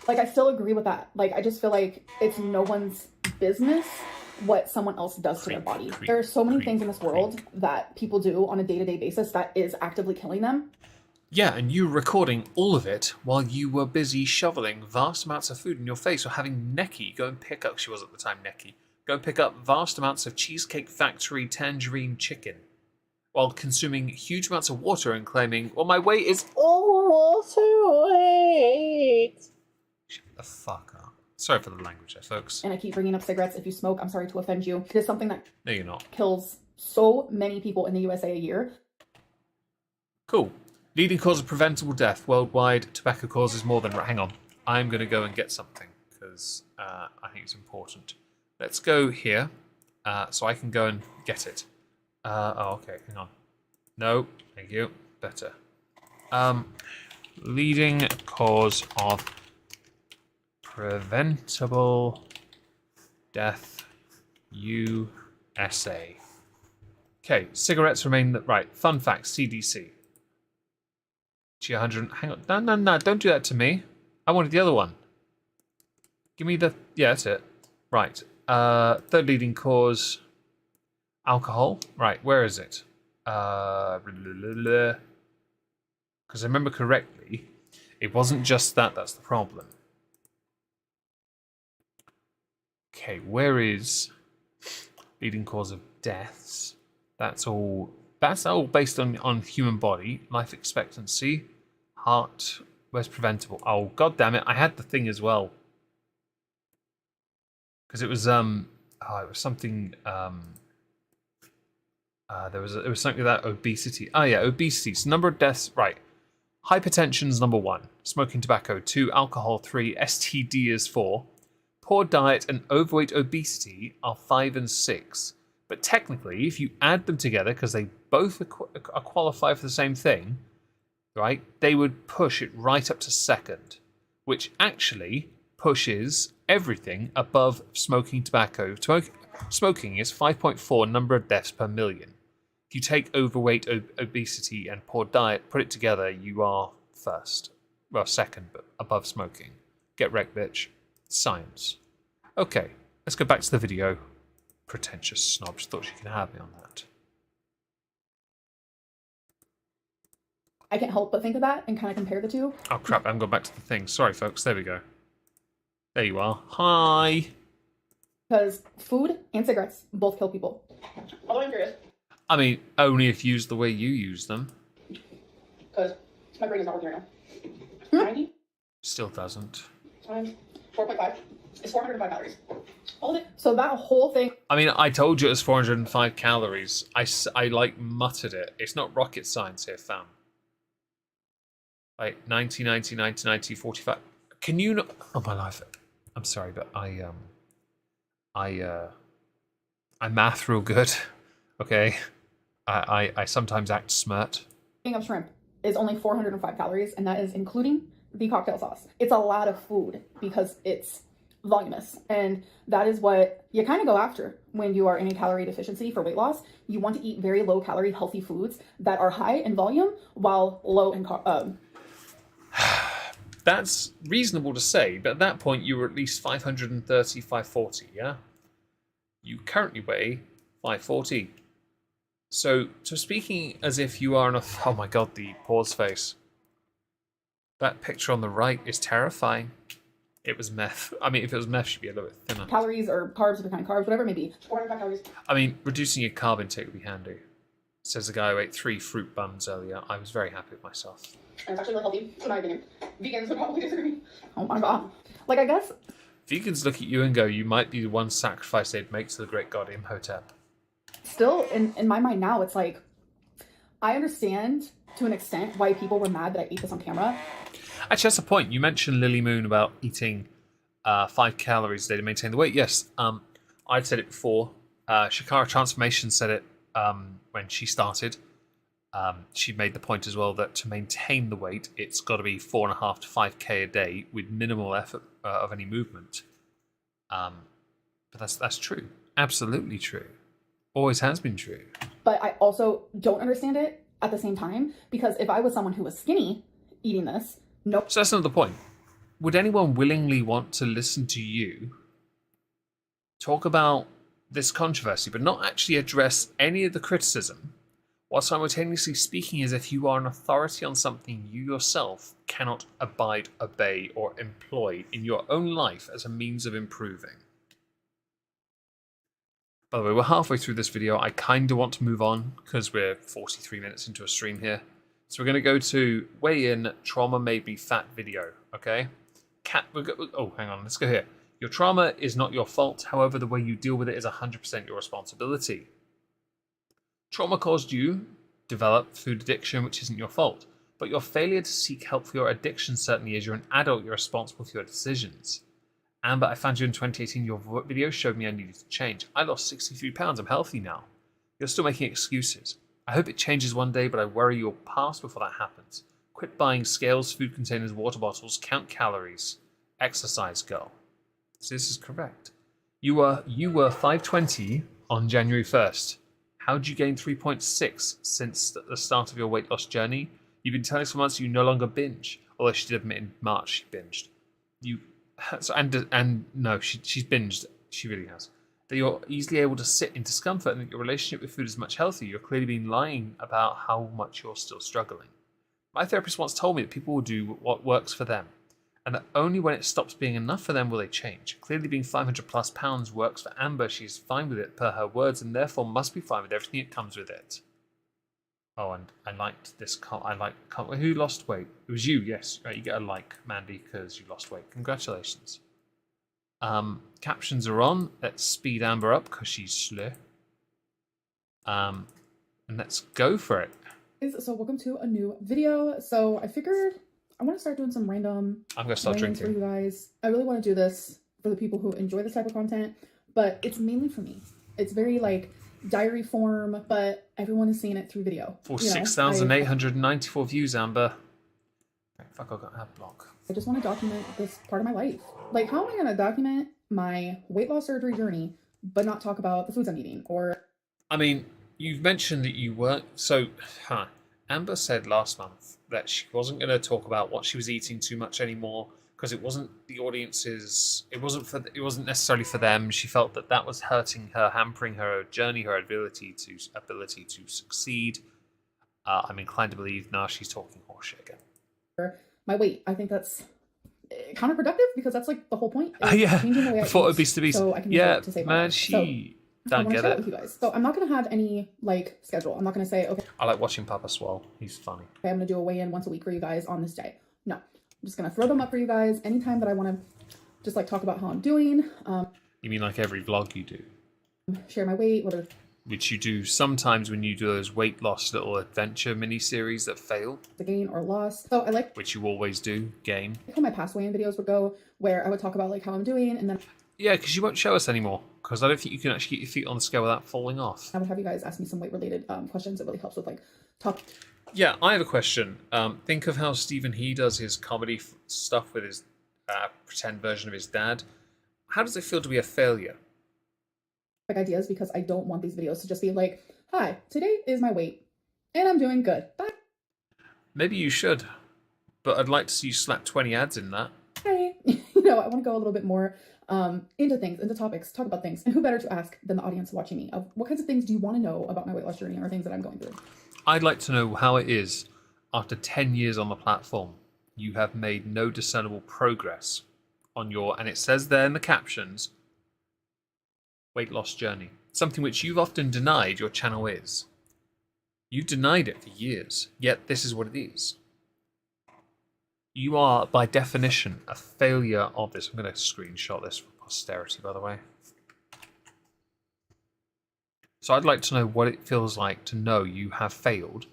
[SPEAKER 3] Like, I still agree with that. Like, I just feel like it's no one's business what someone else does to their body. There are so many things in this world that people do on a day-to-day basis that is actively killing them.
[SPEAKER 2] Yeah, and you were recording all of it while you were busy shoveling vast amounts of food in your face, or having Neki go and pick up, she was at the time Neki, go and pick up vast amounts of Cheesecake Factory tangerine chicken, while consuming huge amounts of water and claiming, well, my weight is all water weight. Shut the fuck up. Sorry for the language there, folks.
[SPEAKER 3] And I keep bringing up cigarettes. If you smoke, I'm sorry to offend you. It is something that
[SPEAKER 2] No, you're not.
[SPEAKER 3] kills so many people in the USA a year.
[SPEAKER 2] Cool. Leading cause of preventable death worldwide. Tobacco causes more than... Hang on. I'm going to go and get something because I think it's important. Let's go here so I can go and get it. Okay. Hang on. No. Thank you. Better. Leading cause of preventable death USA. Okay. Cigarettes remain... Right. Fun fact. CDC. G100. Hang on. No. Don't do that to me. I wanted the other one. Give me the... Yeah, that's it. Right. Third leading cause... Alcohol. Right, where is it? Because I remember correctly, it wasn't just that. That's the problem. Okay, where is leading cause of deaths? That's all based on human body, life expectancy, heart, where's preventable? Oh, god damn it, I had the thing as well. Because it was something there was something about obesity. Oh yeah, obesity. So number of deaths, right. Hypertension's number 1, smoking tobacco 2, alcohol 3, STD is 4. Poor diet and overweight obesity are 5 and 6. But technically, if you add them together, because they both qualify for the same thing, right, they would push it right up to second, which actually pushes everything above smoking tobacco. Smoking is 5.4 number of deaths per million. If you take overweight, obesity, and poor diet, put it together, you are first. Well, second, but above smoking. Get wrecked, bitch. Science. Okay, let's go back to the video. Pretentious snob. She thought she could have me on that.
[SPEAKER 3] I can't help but think of that and kind of compare the two.
[SPEAKER 2] Oh crap, I haven't gone back to the thing. Sorry folks, there we go. There you are. Hi!
[SPEAKER 3] Because food and cigarettes both kill people. Although I'm curious.
[SPEAKER 2] I mean, only if used the way you use them.
[SPEAKER 3] Because my brain is not working right now. 90
[SPEAKER 2] Still doesn't.
[SPEAKER 3] times 4.5 is 405 calories. All of it. So that whole thing.
[SPEAKER 2] I mean, I told you it was 405 calories. I like muttered it. It's not rocket science here, fam. Like 90, 90, 90, 90, 45. Can you not? Oh my life. I'm sorry, but I math real good. Okay. I sometimes act smart.
[SPEAKER 3] Of shrimp is only 405 calories, and that is including the cocktail sauce. It's a lot of food because it's voluminous, and that is what you kind of go after when you are in a calorie deficiency for weight loss. You want to eat very low calorie healthy foods that are high in volume while low in
[SPEAKER 2] That's reasonable to say, but at that point you were at least 530, 540, yeah? You currently weigh 540. So speaking as if you are oh my god, the pause face. That picture on the right is terrifying. It was meth. I mean, if it was meth, she'd be a little bit thinner.
[SPEAKER 3] Calories or carbs, if you're counting carbs, whatever it may be. 405 calories.
[SPEAKER 2] I mean, reducing your carb intake would be handy. Says the guy who ate 3 fruit buns earlier. I was very happy with myself.
[SPEAKER 3] And it's actually really healthy, in my opinion. Vegans would probably disagree. Oh my god. Like, I guess...
[SPEAKER 2] Vegans look at you and go, you might be the one sacrifice they'd make to the great god Imhotep.
[SPEAKER 3] Still, in my mind now, it's like, I understand to an extent why people were mad that I ate this on camera.
[SPEAKER 2] Actually, that's the point. You mentioned Lily Moon about eating 5 calories a day to maintain the weight. Yes, I'd said it before. Shakara Transformation said it when she started. She made the point as well that to maintain the weight, it's got to be 4.5 to 5k a day with minimal effort of any movement. But that's true. Absolutely true. Always has been true.
[SPEAKER 3] But I also don't understand it at the same time, because if I was someone who was skinny eating this, nope.
[SPEAKER 2] So that's another point. Would anyone willingly want to listen to you talk about this controversy, but not actually address any of the criticism, while simultaneously speaking as if you are an authority on something you yourself cannot abide, obey, or employ in your own life as a means of improving? By the way, we're halfway through this video. I kind of want to move on because we're 43 minutes into a stream here. So we're going to go to weigh in trauma made me fat video, okay? Oh, hang on, let's go here. Your trauma is not your fault. However, the way you deal with it is 100% your responsibility. Trauma caused you develop food addiction, which isn't your fault. But your failure to seek help for your addiction certainly is. You're an adult, you're responsible for your decisions. Amber, I found you in 2018. Your video showed me I needed to change. I lost 63 pounds. I'm healthy now. You're still making excuses. I hope it changes one day, but I worry you'll pass before that happens. Quit buying scales, food containers, water bottles, count calories. Exercise, girl. So this is correct. You were 520 on January 1st. How did you gain 3.6 since the start of your weight loss journey? You've been telling us for months you no longer binge. Although she did admit in March she binged. She's binged. She really has. That you're easily able to sit in discomfort and that your relationship with food is much healthier. You're clearly been lying about how much you're still struggling. My therapist once told me that people will do what works for them, and that only when it stops being enough for them will they change. Clearly being 500 plus pounds works for Amber. She's fine with it per her words, and therefore must be fine with everything that comes with it. Oh, and I liked this. Who lost weight? It was you, yes. Right, you get a like, Mandy, because you lost weight. Congratulations. Captions are on. Let's speed Amber up because she's slow. And let's go for it.
[SPEAKER 3] So welcome to a new video. So I figured I want to start doing some random
[SPEAKER 2] I'm going to start drinking
[SPEAKER 3] for you guys. I really want to do this for the people who enjoy this type of content, but it's mainly for me. It's very like diary form, but everyone is seeing it through video.
[SPEAKER 2] For 6,894 views, Amber. Fuck, I got ad block.
[SPEAKER 3] I just want to document this part of my life. Like, how am I going to document my weight loss surgery journey, but not talk about the foods I'm eating? Or,
[SPEAKER 2] I mean, you've mentioned that you weren't. So, Amber said last month that she wasn't going to talk about what she was eating too much anymore because it wasn't the audience's. It wasn't necessarily for them. She felt that that was hurting her, hampering her journey, her ability to succeed. I'm inclined to believe now she's talking horseshit again.
[SPEAKER 3] My weight, I think that's counterproductive because that's like the whole point.
[SPEAKER 2] Yeah,
[SPEAKER 3] changing the way
[SPEAKER 2] I thought it'd be
[SPEAKER 3] so I can use
[SPEAKER 2] yeah,
[SPEAKER 3] it to save my
[SPEAKER 2] man,
[SPEAKER 3] life.
[SPEAKER 2] she
[SPEAKER 3] So, I
[SPEAKER 2] don't
[SPEAKER 3] want to
[SPEAKER 2] get
[SPEAKER 3] share
[SPEAKER 2] it.
[SPEAKER 3] that with you guys. So I'm not going to have any like schedule. I'm not going to say, okay,
[SPEAKER 2] I like watching Papa swell. He's funny.
[SPEAKER 3] I'm going to do a weigh-in once a week for you guys on this day. No, I'm just going to throw them up for you guys anytime that I want to just like talk about how I'm doing.
[SPEAKER 2] You mean like every vlog you do?
[SPEAKER 3] Share my weight, whatever.
[SPEAKER 2] Which you do sometimes when you do those weight loss little adventure mini-series that fail.
[SPEAKER 3] The gain or loss. So I like
[SPEAKER 2] Which you always do, gain.
[SPEAKER 3] how my past weigh-in videos would go where I would talk about like how I'm doing and then
[SPEAKER 2] Yeah, because you won't show us anymore. Because I don't think you can actually get your feet on the scale without falling off.
[SPEAKER 3] I would have you guys ask me some weight-related questions. It really helps with like top.
[SPEAKER 2] Yeah, I have a question. Think of how Stephen He does his comedy stuff with his pretend version of his dad. How does it feel to be a failure?
[SPEAKER 3] Ideas because I don't want these videos to just be like, hi, today is my weight and I'm doing good. Bye.
[SPEAKER 2] Maybe you should. But I'd like to see you slap 20 ads in that.
[SPEAKER 3] Hey, you know, I want to go a little bit more into things, into topics, talk about things. And who better to ask than the audience watching me of what kinds of things do you want to know about my weight loss journey or things that I'm going through?
[SPEAKER 2] I'd like to know how it is, after 10 years on the platform, you have made no discernible progress on your, and it says there in the captions, weight loss journey. Something which you've often denied your channel is. You've denied it for years, yet this is what it is. You are, by definition, a failure of this. I'm going to screenshot this for posterity, by the way. So I'd like to know what it feels like to know you have failed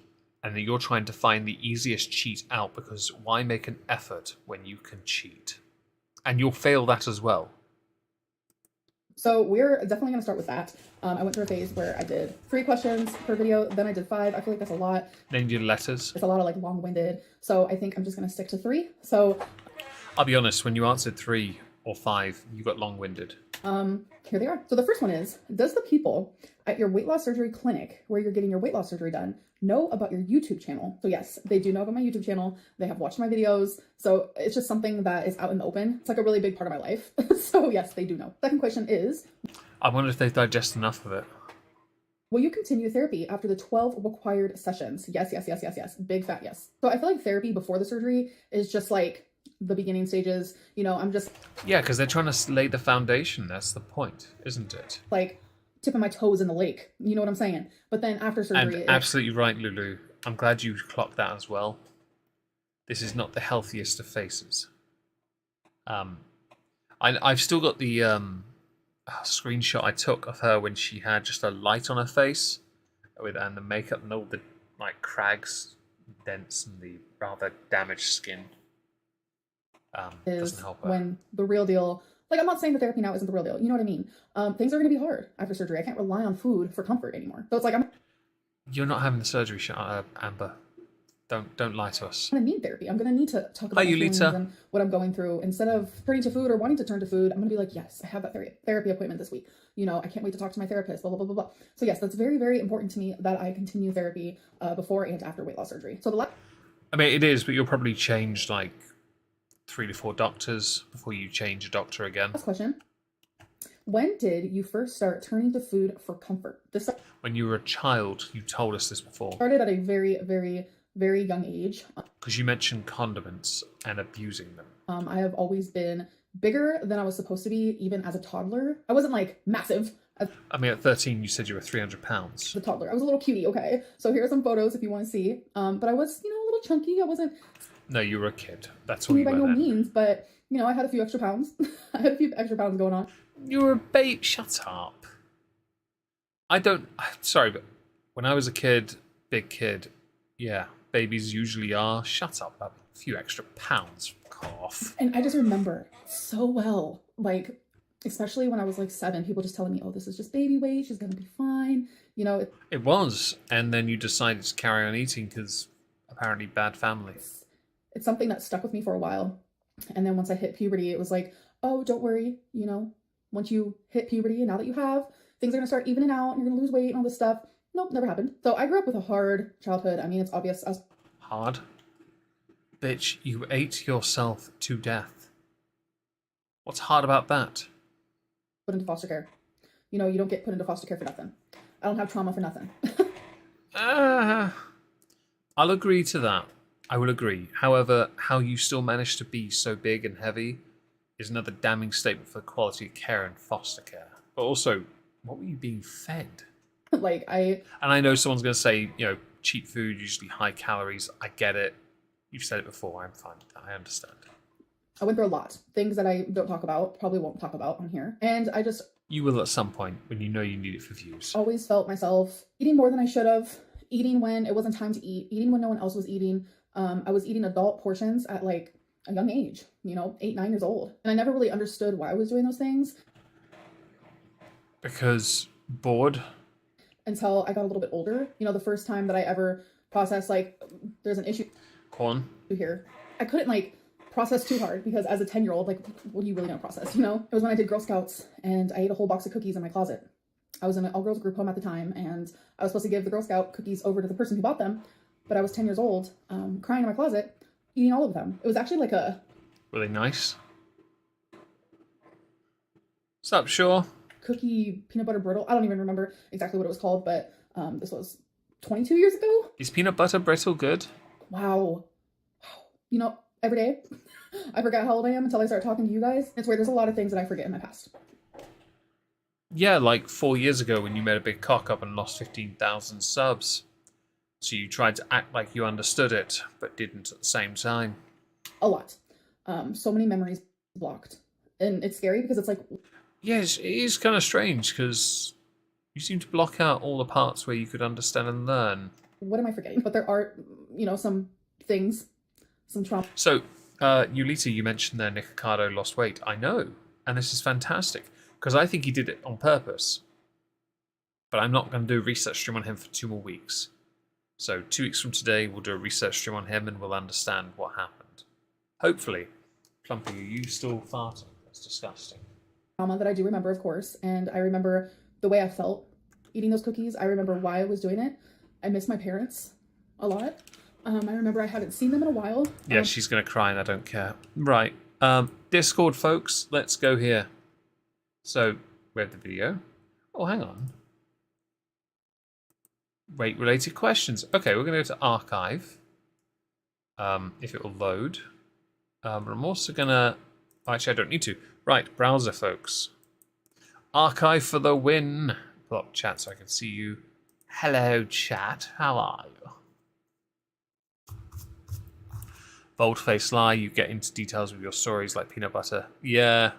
[SPEAKER 2] and that you're trying to find the easiest cheat out, because why make an effort when you can cheat? And you'll fail that as well.
[SPEAKER 3] So we're definitely going to start with that. I went through a phase where I did 3 questions per video, then I did 5. I feel like that's a lot.
[SPEAKER 2] Then you did letters.
[SPEAKER 3] It's a lot of like long-winded. So I think I'm just going to stick to 3. So
[SPEAKER 2] I'll be honest, when you answered 3 or 5, you got long-winded.
[SPEAKER 3] here they are. So the first one is, does the people at your weight loss surgery clinic where you're getting your weight loss surgery done know about your YouTube channel? So yes, they do know about my YouTube channel. They have watched my videos. So it's just something that is out in the open. It's like a really big part of my life. So yes, they do know. Second question is,
[SPEAKER 2] I wonder if they digest enough of it.
[SPEAKER 3] will you continue therapy after the 12 required sessions? Yes, yes, yes, yes, yes. Big fat yes. So I feel like therapy before the surgery is just like the beginning stages. You know, I'm just
[SPEAKER 2] Yeah, because they're trying to lay the foundation. That's the point, isn't it?
[SPEAKER 3] like tipping my toes in the lake. You know what I'm saying? But then after surgery,
[SPEAKER 2] And absolutely right, Lulu. I'm glad you clocked that as well. This is not the healthiest of faces. I've still got the screenshot I took of her when she had just a light on her face, and the makeup and all the like crags, dents, and the rather damaged skin.
[SPEAKER 3] is
[SPEAKER 2] Doesn't help her.
[SPEAKER 3] when the real deal. Like, I'm not saying the therapy now isn't the real deal. You know what I mean? Things are going to be hard after surgery. I can't rely on food for comfort anymore. So it's like I'm
[SPEAKER 2] You're not having the surgery, Amber. Don't lie to us.
[SPEAKER 3] going to need therapy. I'm going to need to talk about
[SPEAKER 2] Hi,
[SPEAKER 3] my feelings
[SPEAKER 2] Yulita.
[SPEAKER 3] and what I'm going through. Instead of turning to food or wanting to turn to food, I'm going to be like, yes, I have that therapy appointment this week. You know, I can't wait to talk to my therapist, blah, blah, blah, blah, blah. So yes, that's very, very important to me that I continue therapy before and after weight loss surgery. So the last
[SPEAKER 2] I mean, it is, but you'll probably change like 3 to 4 doctors before you change a doctor again.
[SPEAKER 3] question. When did you first start turning to food for comfort? This
[SPEAKER 2] When you were a child, you told us this before.
[SPEAKER 3] started at a very, very, very young age.
[SPEAKER 2] Because you mentioned condiments and abusing them.
[SPEAKER 3] I have always been bigger than I was supposed to be, even as a toddler. I wasn't like massive as
[SPEAKER 2] I mean, at 13, you said you were 300 pounds.
[SPEAKER 3] a toddler. I was a little cutie, okay? So here are some photos if you want to see. But I was, you know, a little chunky. I wasn't
[SPEAKER 2] No, you were a kid. That's all
[SPEAKER 3] skinny
[SPEAKER 2] you
[SPEAKER 3] by
[SPEAKER 2] were
[SPEAKER 3] no
[SPEAKER 2] then.
[SPEAKER 3] means, but, you know, I had a few extra pounds. I had a few extra pounds going on.
[SPEAKER 2] You were a babe. Shut up. Sorry, but when I was a kid, big kid, yeah, babies usually are. Shut up, a few extra pounds. Cough.
[SPEAKER 3] And I just remember so well, like, especially when I was like 7, people just telling me, oh, this is just baby weight. She's going to be fine. You know,
[SPEAKER 2] It was, and then you decided to carry on eating because apparently bad family.
[SPEAKER 3] it's something that stuck with me for a while. And then once I hit puberty, it was like, oh, don't worry. You know, once you hit puberty and now that you have, things are going to start evening out and you're going to lose weight and all this stuff. Nope, never happened. So I grew up with a hard childhood. I mean, it's obvious.
[SPEAKER 2] Hard. Bitch, you ate yourself to death. What's hard about that?
[SPEAKER 3] Put into foster care. You know, you don't get put into foster care for nothing. I don't have trauma for nothing.
[SPEAKER 2] I'll agree to that. I will agree. However, how you still manage to be so big and heavy is another damning statement for the quality of care in foster care. But also, what were you being fed?
[SPEAKER 3] Like,
[SPEAKER 2] And I know someone's going to say, you know, cheap food, usually high calories. I get it. You've said it before. I'm fine with that. I understand.
[SPEAKER 3] I went through a lot. Things that I don't talk about, probably won't talk about on here. And I just...
[SPEAKER 2] You will at some point when you know you need it for views.
[SPEAKER 3] Always felt myself eating more than I should have, eating when it wasn't time to eat, eating when no one else was eating. I was eating adult portions at like a young age, you know, 8, 9 years old. And I never really understood why I was doing those things.
[SPEAKER 2] Because bored?
[SPEAKER 3] Until I got a little bit older. You know, the first time that I ever processed, like, there's an issue
[SPEAKER 2] Corn?
[SPEAKER 3] here. I couldn't, like, process too hard because as a 10-year-old, like, what are you really gonna process, you know? It was when I did Girl Scouts and I ate a whole box of cookies in my closet. I was in an all-girls group home at the time and I was supposed to give the Girl Scout cookies over to the person who bought them, but I was 10 years old, crying in my closet, eating all of them. It was actually like a...
[SPEAKER 2] Really nice. What's up, Shaw?
[SPEAKER 3] Cookie peanut butter brittle. I don't even remember exactly what it was called, but this was 22 years ago.
[SPEAKER 2] Is peanut butter brittle good?
[SPEAKER 3] Wow. You know, every day I forget how old I am until I start talking to you guys. It's weird. There's a lot of things that I forget in my past.
[SPEAKER 2] Yeah, like 4 years ago when you made a big cock up and lost 15,000 subs. So you tried to act like you understood it, but didn't at the same time.
[SPEAKER 3] A lot. So many memories blocked. And it's scary because it's like...
[SPEAKER 2] Yes, it is kind of strange because you seem to block out all the parts where you could understand and learn.
[SPEAKER 3] What am I forgetting? But there are, you know, some things, some trauma.
[SPEAKER 2] So, Yulita, you mentioned there Nick Ricardo lost weight. I know, and this is fantastic because I think he did it on purpose. But I'm not going to do a research stream on him for 2 more weeks. So 2 weeks from today, we'll do a research stream on him and we'll understand what happened. Hopefully. Plumpy, are you still farting? That's disgusting.
[SPEAKER 3] Trauma that I do remember, of course, and I remember the way I felt eating those cookies. I remember why I was doing it. I miss my parents a lot. I remember I haven't seen them in a while.
[SPEAKER 2] Yeah, she's going to cry and I don't care. Right. Discord, folks, let's go here. So, we have the video. Oh, hang on. Weight-related questions. Okay, we're going to go to archive. If it will load. I'm also going to... Actually, I don't need to. Right, browser, folks. Archive for the win. Pull up chat so I can see you. Hello, chat. How are you? Bold-faced lie. You get into details with your stories like peanut butter. Yeah.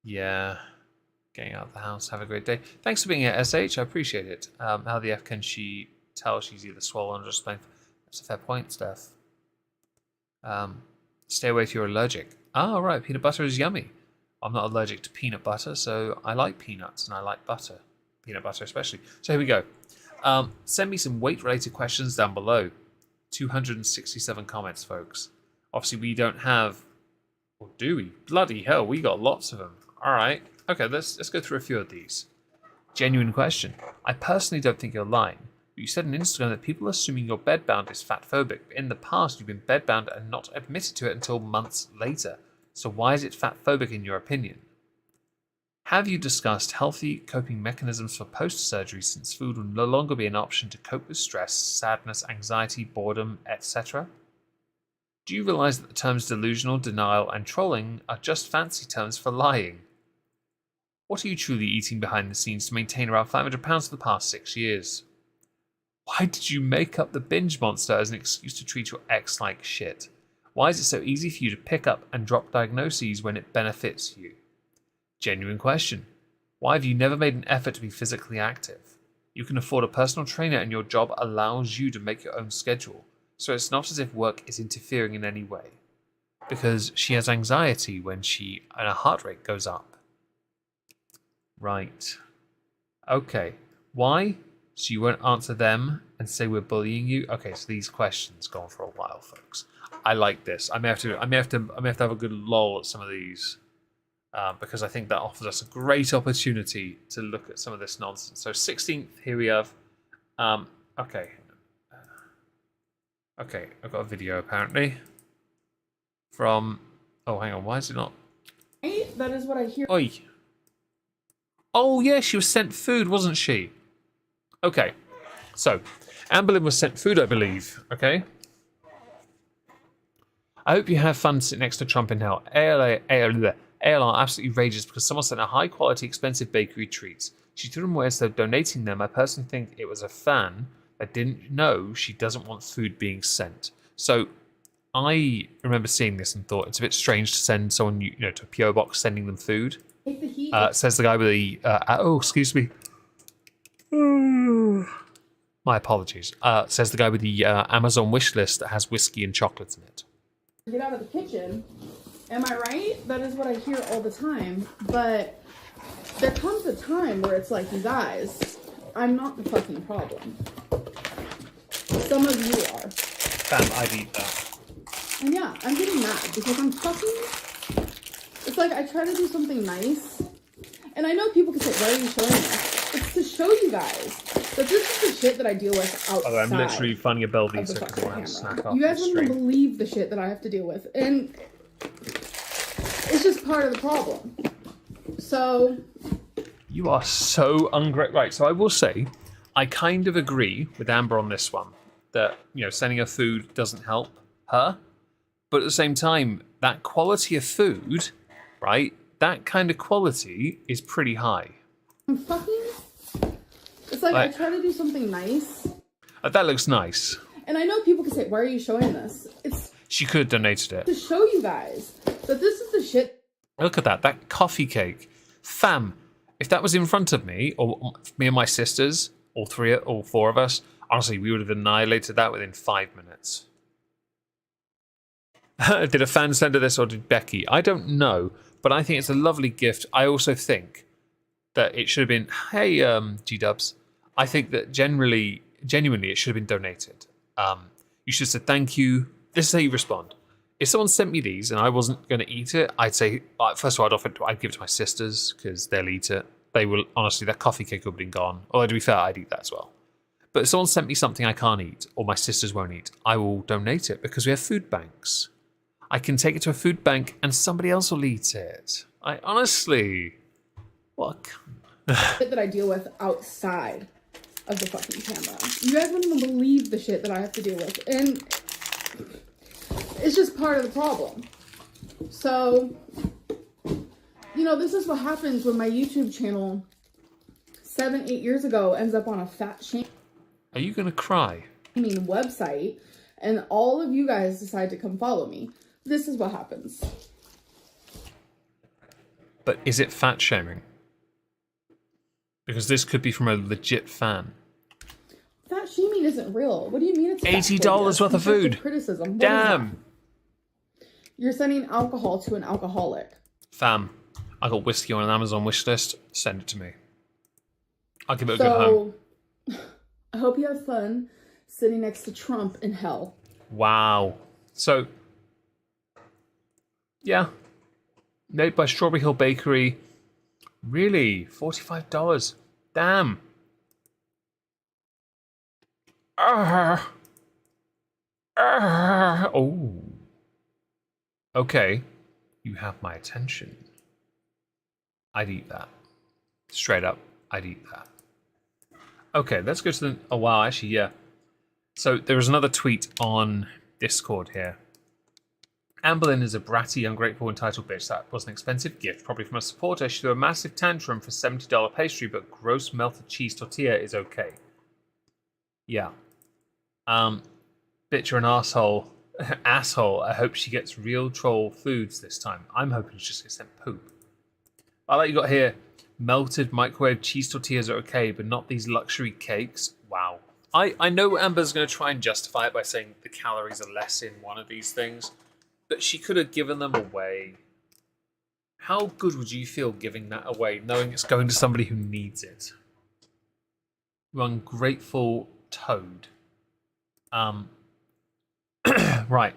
[SPEAKER 2] Getting out of the house. Have a great day. Thanks for being here, SH. I appreciate it. How the F can she tell she's either swollen or just plain... That's a fair point, Steph. Stay away if you're allergic. Ah, right. Peanut butter is yummy. I'm not allergic to peanut butter, so I like peanuts and I like butter. Peanut butter especially. So here we go. Send me some weight-related questions down below. 267 comments, folks. Obviously, we don't have... Or do we? Bloody hell, we got lots of them. All right. Okay, let's go through a few of these. Genuine question. I personally don't think you're lying. But you said on Instagram that people are assuming you're bedbound is fatphobic. But in the past, you've been bedbound and not admitted to it until months later. So why is it fatphobic in your opinion? Have you discussed healthy coping mechanisms for post-surgery since food will no longer be an option to cope with stress, sadness, anxiety, boredom, etc.? Do you realize that the terms delusional, denial, and trolling are just fancy terms for lying? What are you truly eating behind the scenes to maintain around £500 for the past 6 years? Why did you make up the binge monster as an excuse to treat your ex like shit? Why is it so easy for you to pick up and drop diagnoses when it benefits you? Genuine question. Why have you never made an effort to be physically active? You can afford a personal trainer and your job allows you to make your own schedule, so it's not as if work is interfering in any way. Because she has anxiety when her heart rate goes up. Right. Okay. Why? So you won't answer them and say we're bullying you? Okay, so these questions go on for a while, folks. I like this. I may have to have a good lull at some of these. Because I think that offers us a great opportunity to look at some of this nonsense. So 16th, here we have. Okay, I've got a video apparently from. Oh, hang on, why is it not?
[SPEAKER 3] I That is what I hear.
[SPEAKER 2] Oi. Oh, yeah, she was sent food, wasn't she? Okay. So, Amberlynn was sent food, I believe. Okay. I hope you have fun sitting next to Trump in hell. ALR absolutely rages because someone sent her high-quality, expensive bakery treats. She threw them away instead of donating them. I personally think it was a fan that didn't know she doesn't want food being sent. So, I remember seeing this and thought it's a bit strange to send someone, to a PO box sending them food.
[SPEAKER 3] Take the heat.
[SPEAKER 2] Says the guy with the. Excuse me. My apologies. Says the guy with the Amazon wish list that has whiskey and chocolates in it.
[SPEAKER 3] Get out of the kitchen. Am I right? That is what I hear all the time. But there comes a time where it's like, you guys, I'm not the fucking problem. Some of you are.
[SPEAKER 2] Damn, I'd eat that.
[SPEAKER 3] And yeah, I'm getting mad because I'm fucking. It's like I try to do something nice. And I know people can say, why are you showing this? It's to show you guys that this is the shit that I deal with outside.
[SPEAKER 2] Oh, I'm literally finding a Belvita
[SPEAKER 3] of the
[SPEAKER 2] because I want to
[SPEAKER 3] fucking
[SPEAKER 2] snack
[SPEAKER 3] camera.
[SPEAKER 2] off
[SPEAKER 3] You guys
[SPEAKER 2] the
[SPEAKER 3] wouldn't
[SPEAKER 2] stream.
[SPEAKER 3] believe the shit that I have to deal with. And it's just part of the problem. So
[SPEAKER 2] You are so ungrateful. Right, so I will say, I kind of agree with Amber on this one. That, sending her food doesn't help her. But at the same time, that quality of food, right, that kind of quality is pretty high.
[SPEAKER 3] I'm fucking. It's like I try to do something nice.
[SPEAKER 2] That looks nice.
[SPEAKER 3] And I know people can say, why are you showing this? It's
[SPEAKER 2] She could have donated it.
[SPEAKER 3] to show you guys that this is the shit.
[SPEAKER 2] Look at that coffee cake. Fam, if that was in front of me, or me and my sisters, all four of us, honestly, we would have annihilated that within 5 minutes. Did a fan send her this or did Becky? I don't know, but I think it's a lovely gift. I also think that it should have been, hey, G-dubs, I think that genuinely it should have been donated. You should have said thank you. This is how you respond. If someone sent me these and I wasn't going to eat it, I'd say, first of all, I'd give it to my sisters because they'll eat it. They will, honestly, that coffee cake would have been gone. Although, to be fair, I'd eat that as well. But if someone sent me something I can't eat or my sisters won't eat, I will donate it because we have food banks. I can take it to a food bank and somebody else will eat it. I honestly, what?
[SPEAKER 3] Shit that I deal with outside of the fucking camera. You guys wouldn't even believe the shit that I have to deal with. And it's just part of the problem. So, this is what happens when my YouTube channel 7-8 years ago ends up on a fat shaming
[SPEAKER 2] Are you going to cry?
[SPEAKER 3] website and all of you guys decide to come follow me. This is what happens.
[SPEAKER 2] But is it fat shaming? Because this could be from a legit fan.
[SPEAKER 3] Fat shaming isn't real. What do you mean it's
[SPEAKER 2] $80 worth of food.
[SPEAKER 3] Criticism. What
[SPEAKER 2] Damn.
[SPEAKER 3] is that? You're sending alcohol to an alcoholic.
[SPEAKER 2] Fam, I got whiskey on an Amazon wish list. Send it to me. I'll give it a good home.
[SPEAKER 3] I hope you have fun sitting next to Trump in hell.
[SPEAKER 2] Wow. So, yeah. Made by Strawberry Hill Bakery. Really? $45. Damn. Oh. Okay. You have my attention. I'd eat that. Straight up, I'd eat that. Okay, let's go to the... Oh, wow, actually, yeah. So there was another tweet on Discord here. Amberlynn is a bratty, ungrateful, entitled bitch. That was an expensive gift, probably from a supporter. She threw a massive tantrum for $70 pastry, but gross melted cheese tortilla is okay. Yeah. Bitch, you're an asshole. Asshole. I hope she gets real troll foods this time. I'm hoping she just gets sent poop. I like you got here. Melted microwave cheese tortillas are okay, but not these luxury cakes. Wow. I know Amber's going to try and justify it by saying the calories are less in one of these things, but she could have given them away. How good would you feel giving that away, knowing it's going to somebody who needs it? You ungrateful toad. Right.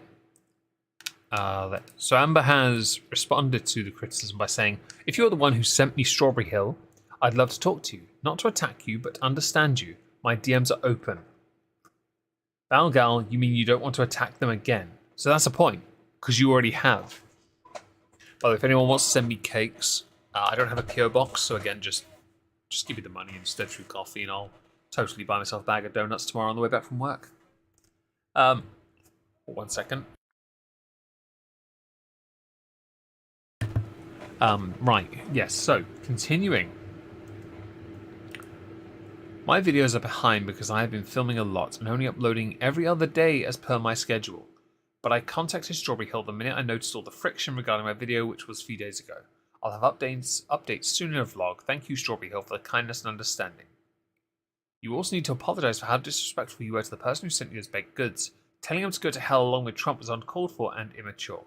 [SPEAKER 2] So Amber has responded to the criticism by saying, if you're the one who sent me Strawberry Hill, I'd love to talk to you. Not to attack you, but understand you. My DMs are open. Balgal, you mean you don't want to attack them again? So that's a point, because you already have. By the way, if anyone wants to send me cakes, I don't have a PO box, so again, just give me the money instead through coffee, and I'll totally buy myself a bag of donuts tomorrow on the way back from work. 1 second. Right, yes, so, continuing. My videos are behind because I have been filming a lot and only uploading every other day as per my schedule. But I contacted Strawberry Hill the minute I noticed all the friction regarding my video, which was a few days ago. I'll have updates soon in a vlog. Thank you, Strawberry Hill, for the kindness and understanding. You also need to apologise for how disrespectful you were to the person who sent you those baked goods. Telling him to go to hell along with Trump was uncalled for and immature.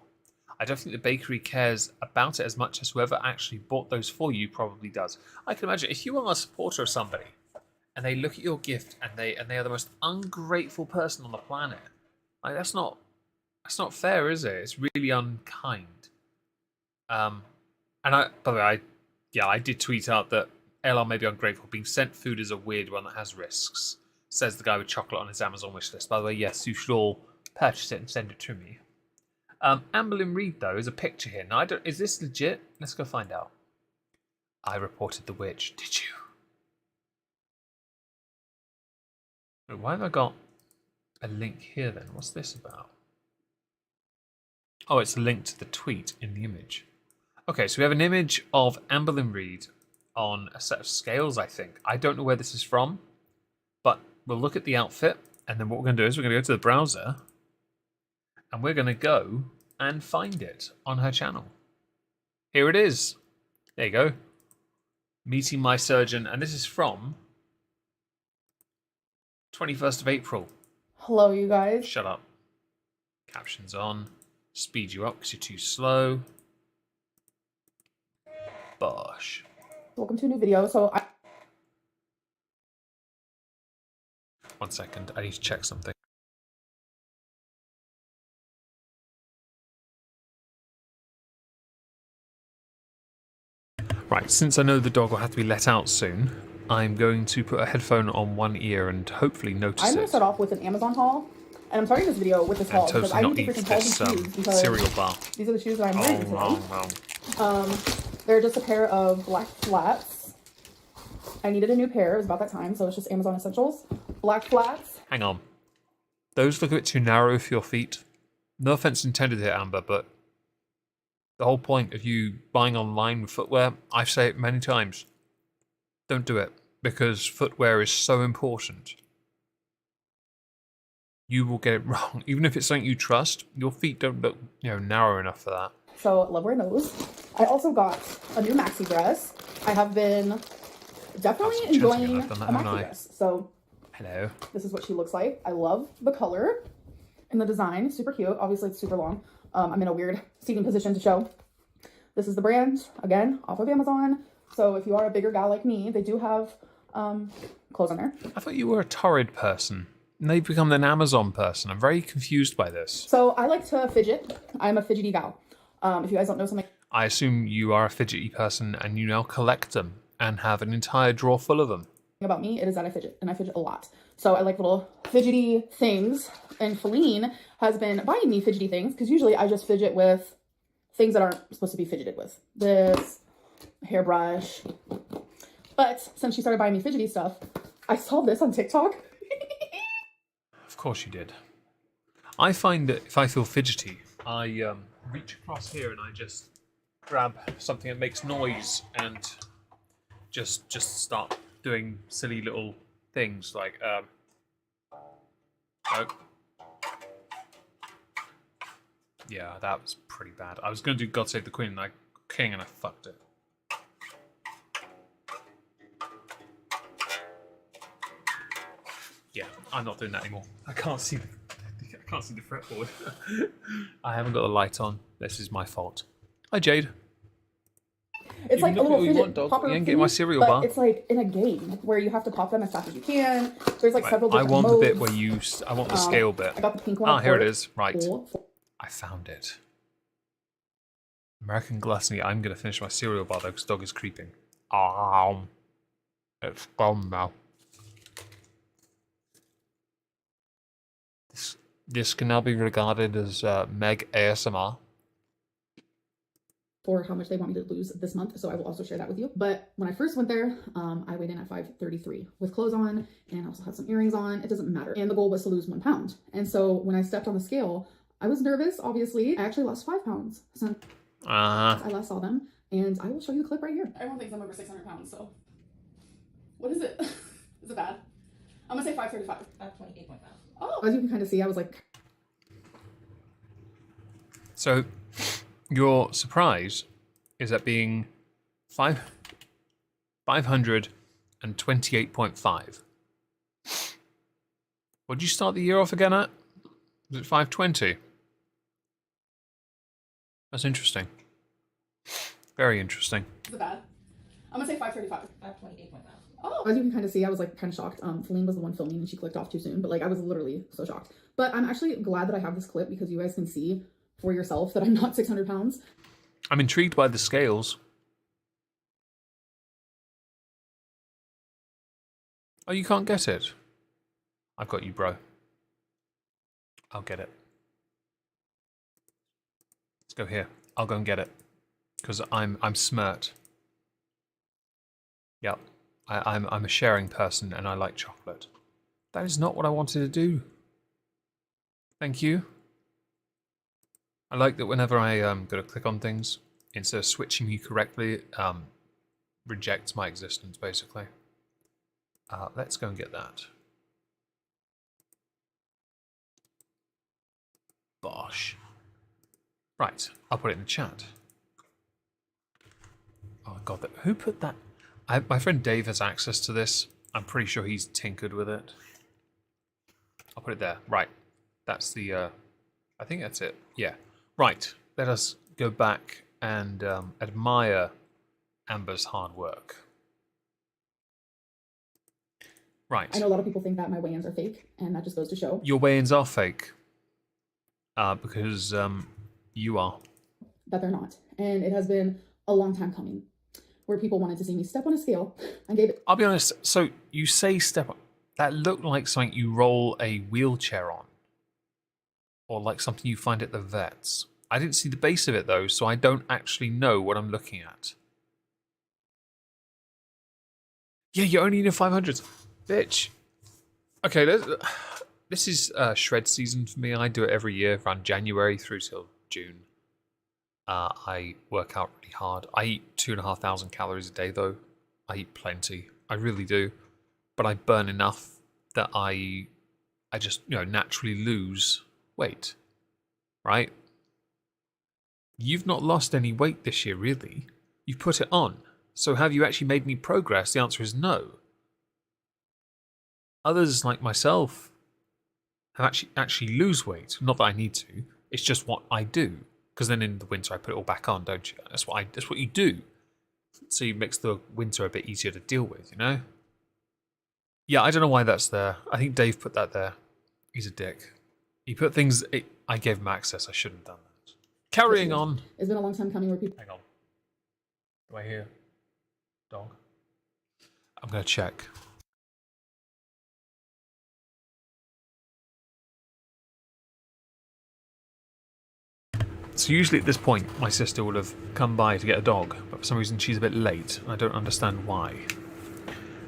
[SPEAKER 2] I don't think the bakery cares about it as much as whoever actually bought those for you probably does. I can imagine if you are a supporter of somebody and they look at your gift and they are the most ungrateful person on the planet, like that's not fair, is it? It's really unkind. And by the way, I did tweet out that LR may be ungrateful. Being sent food is a weird one that has risks, says the guy with chocolate on his Amazon wish list. By the way, yes, you should all purchase it and send it to me. Amberlynn Reid, though, is a picture here. Now, is this legit? Let's go find out. I reported the witch. Did you? Wait, why have I got a link here then? What's this about? Oh, it's a link to the tweet in the image. Okay, so we have an image of Amberlynn Reid on a set of scales, I think. I don't know where this is from, but we'll look at the outfit, and then what we're going to do is we're going to go to the browser, and we're going to go and find it on her channel. Here it is. There you go. Meeting my surgeon, and this is from 21st of April.
[SPEAKER 3] Hello, you guys.
[SPEAKER 2] Shut up. Captions on. Speed you up because you're too slow. Bosh.
[SPEAKER 3] Welcome to a new video. So
[SPEAKER 2] 1 second, I need to check something. Right, since I know the dog will have to be let out soon, I'm going to put a headphone on one ear and hopefully notice
[SPEAKER 3] I'm going to
[SPEAKER 2] it.
[SPEAKER 3] start off with an Amazon haul. And I'm starting this video with this haul because I need to freaking haul these shoes because
[SPEAKER 2] cereal bar.
[SPEAKER 3] These are the shoes that I'm wearing today.
[SPEAKER 2] Oh.
[SPEAKER 3] They're just a pair of black flats. I needed a new pair. It was about that time, so it's just Amazon Essentials. Black flats.
[SPEAKER 2] Hang on. Those look a bit too narrow for your feet. No offense intended here, Amber, but the whole point of you buying online with footwear, I've said it many times, don't do it, because footwear is so important. You will get it wrong. Even if it's something you trust, your feet don't look, narrow enough for that.
[SPEAKER 3] So, love wearing those. I also got a new maxi dress. I have been definitely enjoying a maxi dress. So,
[SPEAKER 2] hello.
[SPEAKER 3] This is what she looks like. I love the color and the design. Super cute. Obviously, it's super long. I'm in a weird seating position to show. This is the brand, again, off of Amazon. So if you are a bigger gal like me, they do have clothes on there.
[SPEAKER 2] I thought you were a Torrid person. And they've become an Amazon person. I'm very confused by this.
[SPEAKER 3] So I like to fidget. I'm a fidgety gal. If you guys don't know something...
[SPEAKER 2] I assume you are a fidgety person and you now collect them and have an entire drawer full of them.
[SPEAKER 3] About me, it is that I fidget, and I fidget a lot. So I like little fidgety things, and Feline has been buying me fidgety things, because usually I just fidget with things that aren't supposed to be fidgeted with. This, hairbrush. But since she started buying me fidgety stuff, I saw this on TikTok.
[SPEAKER 2] Of course you did. I find that if I feel fidgety, I reach across here and I just grab something that makes noise and just start doing silly little things like oh. Yeah, that was pretty bad. I was going to do God Save the Queen and I fucked it. Yeah, I'm not doing that anymore. I can't see the fretboard. I haven't got the light on. This is my fault. Hi, Jade.
[SPEAKER 3] It's like a little fidget popper.
[SPEAKER 2] You ain't getting my cereal
[SPEAKER 3] but
[SPEAKER 2] bar.
[SPEAKER 3] It's like in a game where you have to pop them as fast as you can. There's like several
[SPEAKER 2] I
[SPEAKER 3] different
[SPEAKER 2] want
[SPEAKER 3] modes.
[SPEAKER 2] the bit where I want the scale bit.
[SPEAKER 3] I got the pink one.
[SPEAKER 2] Ah, here it is. Right.
[SPEAKER 3] Cool.
[SPEAKER 2] I found it. American Gluttony. I'm going to finish my cereal bar though because dog is creeping. It's gone now. This can now be regarded as Meg ASMR.
[SPEAKER 3] for how much they want me to lose this month. So I will also share that with you. But when I first went there, I weighed in at 533 with clothes on, and I also had some earrings on. It doesn't matter. And the goal was to lose 1 pound. And so when I stepped on the scale, I was nervous, obviously. I actually lost 5 pounds since I last saw them. And I will show you the clip right here. Everyone thinks I'm over 600 pounds, so. What is it? Is it bad? I'm gonna say 535.
[SPEAKER 4] 528.5.
[SPEAKER 3] Oh, as you can kind of see, I was like.
[SPEAKER 2] So your surprise is at being 528.5. What did you start the year off again at? Was it 520? That's interesting. Very interesting.
[SPEAKER 3] Is it bad? I'm gonna say 535.
[SPEAKER 4] 528.5.
[SPEAKER 3] Oh, as you can kind of see, I was like kind of shocked. Feline was the one filming and she clicked off too soon, but like I was literally so shocked. But I'm actually glad that I have this clip because you guys can see for yourself that I'm not 600 pounds.
[SPEAKER 2] I'm intrigued by the scales. Oh, you can't get it? I've got you, bro. I'll get it. Let's go here. I'll go and get it. Because I'm smirt. Yep. I'm a sharing person and I like chocolate. That is not what I wanted to do. Thank you. I like that whenever I go to click on things, instead of switching you correctly, it rejects my existence, basically. Let's go and get that. Bosh. Right, I'll put it in the chat. Oh god, who put that? My friend Dave has access to this. I'm pretty sure he's tinkered with it. I'll put it there. Right, that's the. I think that's it. Yeah. Right. Let us go back and admire Amber's hard work. Right.
[SPEAKER 3] I know a lot of people think that my weigh-ins are fake, and that just goes to show.
[SPEAKER 2] Your weigh-ins are fake. Because you are.
[SPEAKER 3] That they're not. And it has been a long time coming where people wanted to see me step on a scale. I gave it.
[SPEAKER 2] I'll be honest, so you say step on. That looked like something you roll a wheelchair on. Or like something you find at the vets. I didn't see the base of it though, so I don't actually know what I'm looking at. Yeah, you're only in the 500s. Bitch. Okay, this is shred season for me. I do it every year around January through till June. I work out really hard. I eat 2,500 calories a day though. I eat plenty. I really do. But I burn enough that I just, naturally lose weight. Right? You've not lost any weight this year, really. You've put it on. So have you actually made any progress? The answer is no. Others, like myself, have actually lose weight. Not that I need to. It's just what I do. Because then in the winter I put it all back on, don't you? That's what you do. So it makes the winter a bit easier to deal with, you know? Yeah, I don't know why that's there. I think Dave put that there. He's a dick. He put things... I gave him access. I shouldn't have done that. Carrying on.
[SPEAKER 3] It's been a long time coming where people...
[SPEAKER 2] Hang on. Do I hear dog? I'm going to check. So usually at this point, my sister would have come by to get a dog, but for some reason she's a bit late, and I don't understand why.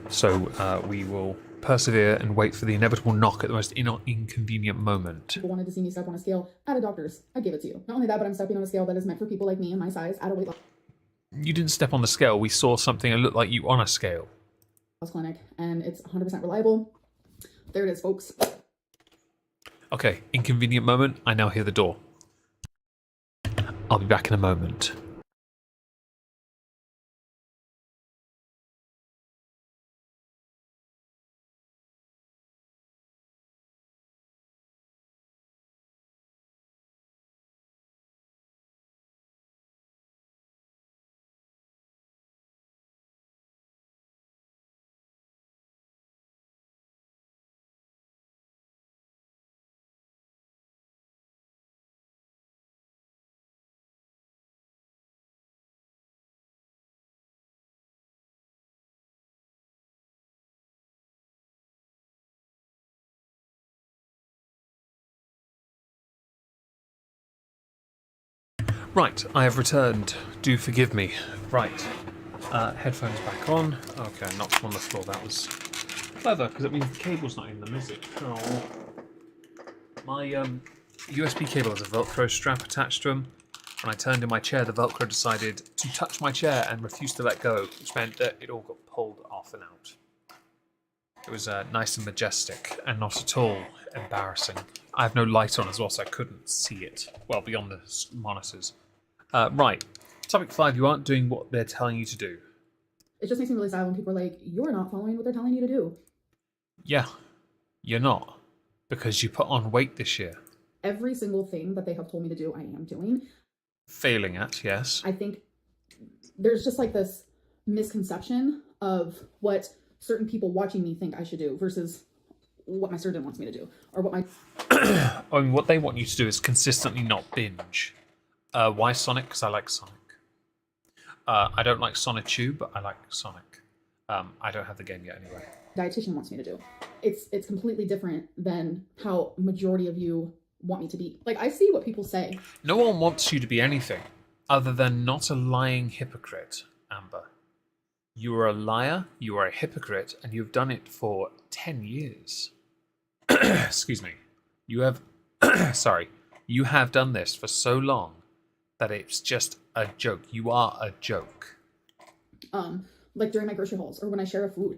[SPEAKER 2] So we will persevere and wait for the inevitable knock at the most inconvenient moment.
[SPEAKER 3] People wanted to see me step on a scale at a doctor's. I give it to you. Not only that, but I'm stepping on a scale that is meant for people like me and my size at a weight
[SPEAKER 2] You didn't step on the scale. We saw something that looked like you on a scale.
[SPEAKER 3] loss clinic, and it's 100% reliable. There it is, folks.
[SPEAKER 2] Okay, inconvenient moment. I now hear the door. I'll be back in a moment. Right, I have returned. Do forgive me. Right. Headphones back on. Okay, I knocked them on the floor. That was clever, because it means the cable's not in them, is it? Oh. My USB cable has a Velcro strap attached to them. When I turned in my chair, the Velcro decided to touch my chair and refused to let go, which meant that it all got pulled off and out. It was nice and majestic, and not at all embarrassing. I have no light on as well, so I couldn't see it. Well, beyond the monitors. Right. Topic 5, you aren't doing what they're telling you to do.
[SPEAKER 3] It just makes me really sad when people are like, you're not following what they're telling you to do.
[SPEAKER 2] Yeah, you're not. Because you put on weight this year.
[SPEAKER 3] Every single thing that they have told me to do, I am doing.
[SPEAKER 2] Failing at, yes.
[SPEAKER 3] I think there's just like this misconception of what certain people watching me think I should do versus what my surgeon wants me to do. Or what my...
[SPEAKER 2] I mean, what they want you to do is consistently not binge. Why Sonic? Because I like Sonic. I don't like Sonic 2, but I like Sonic. I don't have the game yet anyway.
[SPEAKER 3] Dietitian wants me to do. It's completely different than how majority of you want me to be. Like, I see what people say.
[SPEAKER 2] No one wants you to be anything other than not a lying hypocrite, Amber. You are a liar, you are a hypocrite, and you've done it for 10 years. Excuse me. You have... Sorry. You have done this for so long that it's just a joke. You are a joke.
[SPEAKER 3] Like during my grocery hauls or when I share a food,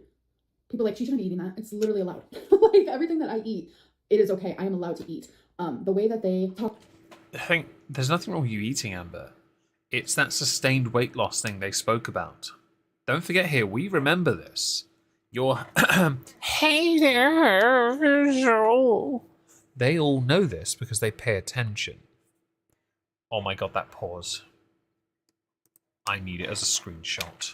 [SPEAKER 3] people are like, she shouldn't be eating that. It's literally allowed. Like everything that I eat, it is okay. I am allowed to eat. The way that they talk.
[SPEAKER 2] I think there's nothing wrong with you eating, Amber. It's that sustained weight loss thing they spoke about. Don't forget here, we remember this. Your hey there. They all know this because they pay attention. Oh my god, that pause. I need it as a screenshot.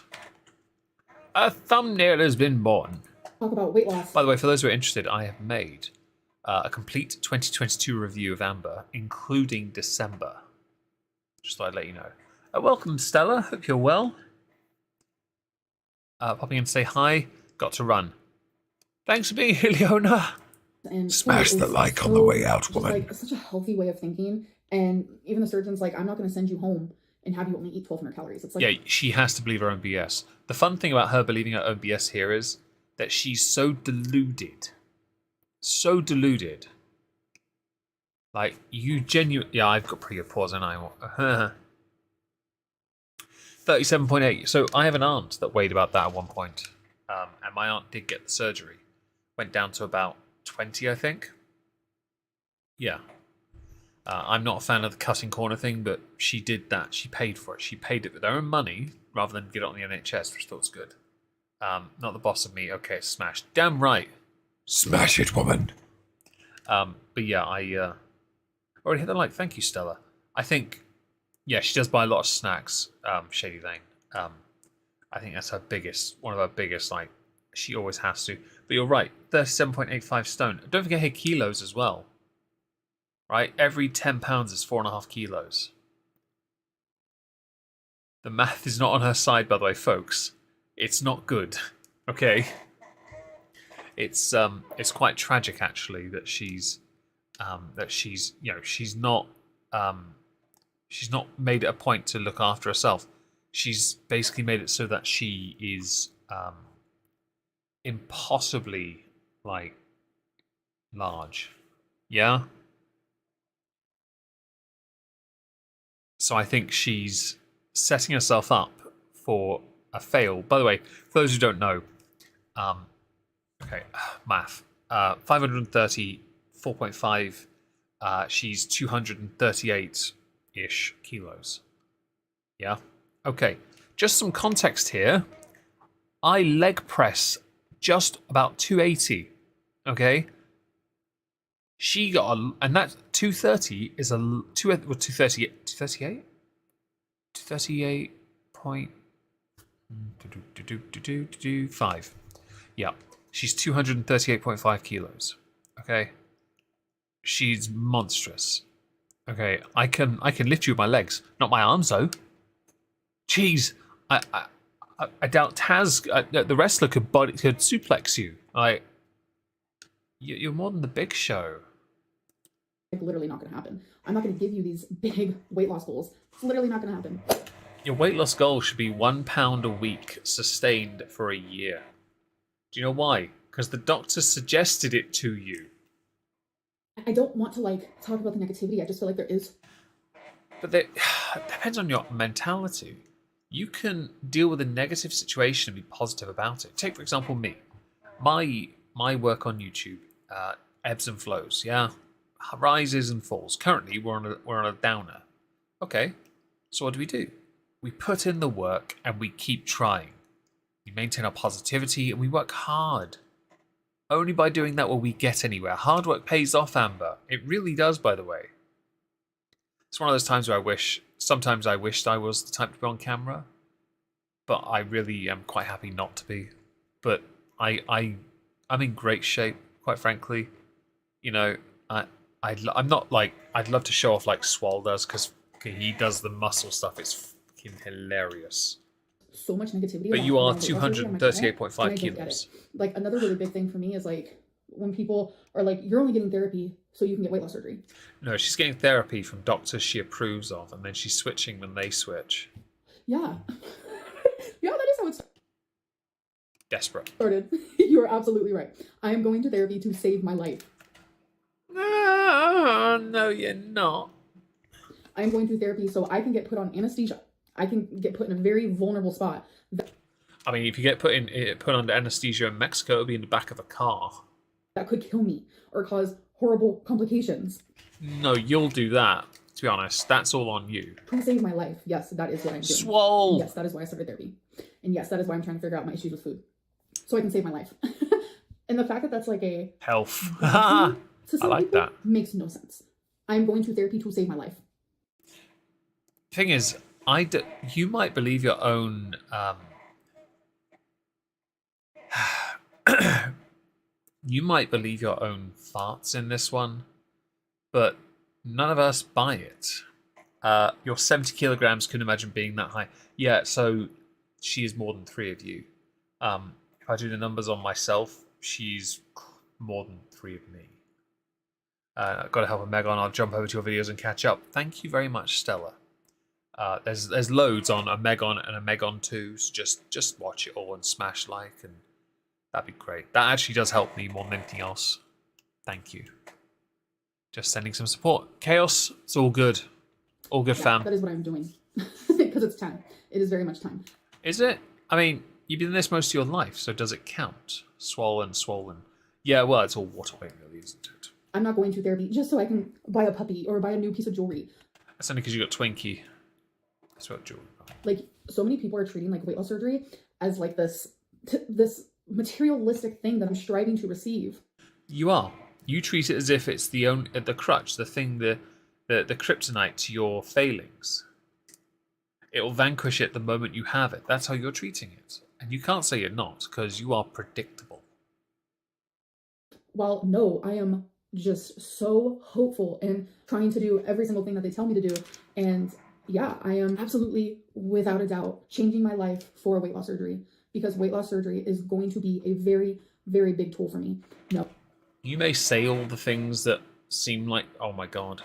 [SPEAKER 2] A thumbnail has been born.
[SPEAKER 3] Talk about weight loss.
[SPEAKER 2] By the way, for those who are interested, I have made a complete 2022 review of Amber, including December. Just thought I'd let you know. Welcome, Stella. Hope you're well. Popping in to say hi. Got to run. Thanks for being here, Leona.
[SPEAKER 3] And
[SPEAKER 4] smash the like on the way out, woman.
[SPEAKER 3] Like such a healthy way of thinking. And even the surgeon's like, I'm not going to send you home and have you only eat 1,200 calories. It's like,
[SPEAKER 2] yeah, she has to believe her own BS. The fun thing about her believing her own BS here is that she's so deluded. So deluded. Like, you genuinely... Yeah, I've got pretty good pause, and I... 37.8. So I have an aunt that weighed about that at one point. And my aunt did get the surgery. Went down to about 20, I think. Yeah. I'm not a fan of the cutting corner thing, but she did that. She paid for it. She paid it with her own money rather than get it on the NHS, which I thought was good. Not the boss of me. Okay, smashed. Damn right.
[SPEAKER 4] Smash it, woman.
[SPEAKER 2] But yeah, I already hit the like. Thank you, Stella. I think, yeah, she does buy a lot of snacks, Shady Lane. I think that's her biggest, one of her biggest, like, she always has to. But you're right, 37.85 stone. Don't forget her kilos as well. Right? Every 10 pounds is 4.5 kilos. The math is not on her side, by the way, folks. It's not good. Okay? It's quite tragic, actually, that she's you know, she's not made it a point to look after herself. She's basically made it so that she is impossibly, like, large. Yeah? So I think she's setting herself up for a fail. By the way, for those who don't know, okay, math. 530, 4.5, she's 238-ish kilos. Yeah? Okay, just some context here. I leg press just about 280, okay? She got a, and that 230 is a 238 238.5. Yeah, she's 238.5 kilos. Okay, she's monstrous. Okay, I can lift you with my legs, not my arms though. Jeez, I doubt Taz, the wrestler, could suplex you. Like, you're more than the Big Show.
[SPEAKER 3] like literally not going to happen. I'm not going to give you these big weight loss goals. It's literally not going to happen.
[SPEAKER 2] Your weight loss goal should be 1 pound a week, sustained for a year. Do you know why? Because the doctor suggested it to you.
[SPEAKER 3] I don't want to like talk about the negativity. I just feel like there is.
[SPEAKER 2] But it depends on your mentality. You can deal with a negative situation and be positive about it. Take, for example, me. My work on YouTube, ebbs and flows, yeah? Rises and falls. Currently, we're on a downer. Okay, so what do? We put in the work and we keep trying. We maintain our positivity and we work hard. Only by doing that will we get anywhere. Hard work pays off, Amber. It really does, by the way. It's one of those times where sometimes I wished I was the type to be on camera, but I really am quite happy not to be. But I'm in great shape, quite frankly. You know, I'm not like, I'd love to show off like Swole does, because he does the muscle stuff. It's fucking hilarious.
[SPEAKER 3] So much negativity.
[SPEAKER 2] But you are
[SPEAKER 3] around weight loss surgery on my channel,
[SPEAKER 2] 238.5
[SPEAKER 3] and I don't get
[SPEAKER 2] kilos.
[SPEAKER 3] it. Like another really big thing for me is like when people are like, you're only getting therapy so you can get weight loss surgery.
[SPEAKER 2] No, she's getting therapy from doctors she approves of, and then she's switching when they switch.
[SPEAKER 3] Yeah. Yeah, that is how it's
[SPEAKER 2] Desperate.
[SPEAKER 3] started. You are absolutely right. I am going to therapy to save my life.
[SPEAKER 2] No, you're not.
[SPEAKER 3] I am going through therapy so I can get put on anesthesia. I can get put in a very vulnerable spot.
[SPEAKER 2] I mean, if you get put under anesthesia in Mexico, it'll be in the back of a car.
[SPEAKER 3] That could kill me or cause horrible complications.
[SPEAKER 2] No, you'll do that. To be honest, that's all on you.
[SPEAKER 3] To save my life. Yes, that is what I'm doing.
[SPEAKER 2] Swole.
[SPEAKER 3] Yes, that is why I started therapy. And yes, that is why I'm trying to figure out my issues with food. So I can save my life. And the fact that that's like a
[SPEAKER 2] Health.
[SPEAKER 3] to
[SPEAKER 2] I
[SPEAKER 3] some
[SPEAKER 2] like
[SPEAKER 3] people
[SPEAKER 2] that.
[SPEAKER 3] makes no sense. I'm going to therapy to save my life.
[SPEAKER 2] Thing is, you might believe your own. You might believe your own farts in this one, but none of us buy it. Your 70 kilograms, couldn't imagine being that high. Yeah, so she is more than 3 of you. If I do the numbers on myself, she's more than 3 of me. I've got to help Omegon. I'll jump over to your videos and catch up. Thank you very much, Stella. There's loads on Omegon and Omegon 2, so just watch it all and smash like, and that'd be great. That actually does help me more than anything else. Thank you. Just sending some support. Chaos, it's all good. All good, fam.
[SPEAKER 3] That is what I'm doing. Because it's time. It is very much time.
[SPEAKER 2] Is it? I mean, you've been in this most of your life, so does it count? Swollen. Yeah, well, it's all water weight, really, isn't it?
[SPEAKER 3] I'm not going to therapy just so I can buy a puppy or buy a new piece of jewelry.
[SPEAKER 2] That's only because you got Twinkie. That's what jewelry.
[SPEAKER 3] Like, so many people are treating like weight loss surgery as like this materialistic thing that I'm striving to receive.
[SPEAKER 2] You are. You treat it as if it's the crutch, the thing, the kryptonite to your failings. It will vanquish it the moment you have it. That's how you're treating it. And you can't say you're not, because you are predictable.
[SPEAKER 3] Well, no, I am just so hopeful and trying to do every single thing that they tell me to do. And yeah, I am absolutely, without a doubt, changing my life for weight loss surgery, because weight loss surgery is going to be a very, very big tool for me. No.
[SPEAKER 2] You may say all the things that seem like, oh my god.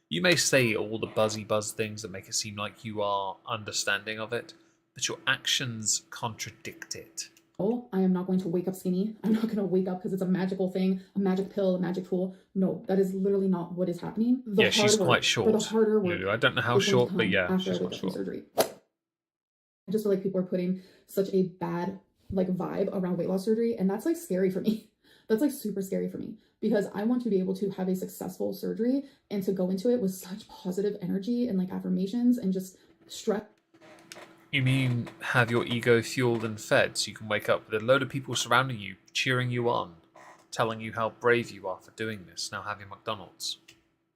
[SPEAKER 2] You may say all the buzz things that make it seem like you are understanding of it, but your actions contradict it.
[SPEAKER 3] Oh, I am not going to wake up skinny. I'm not going to wake up because it's a magical thing, a magic pill, a magic tool. No, that is literally not what is happening.
[SPEAKER 2] Yeah, she's quite short.
[SPEAKER 3] The harder work,
[SPEAKER 2] Lulu, I don't know how short, but yeah, she's quite short.
[SPEAKER 3] Surgery. I just feel like people are putting such a bad like vibe around weight loss surgery, and that's like scary for me. That's like super scary for me, because I want to be able to have a successful surgery and to go into it with such positive energy and like affirmations and just stress.
[SPEAKER 2] You mean have your ego fueled and fed so you can wake up with a load of people surrounding you, cheering you on, telling you how brave you are for doing this, now having McDonald's,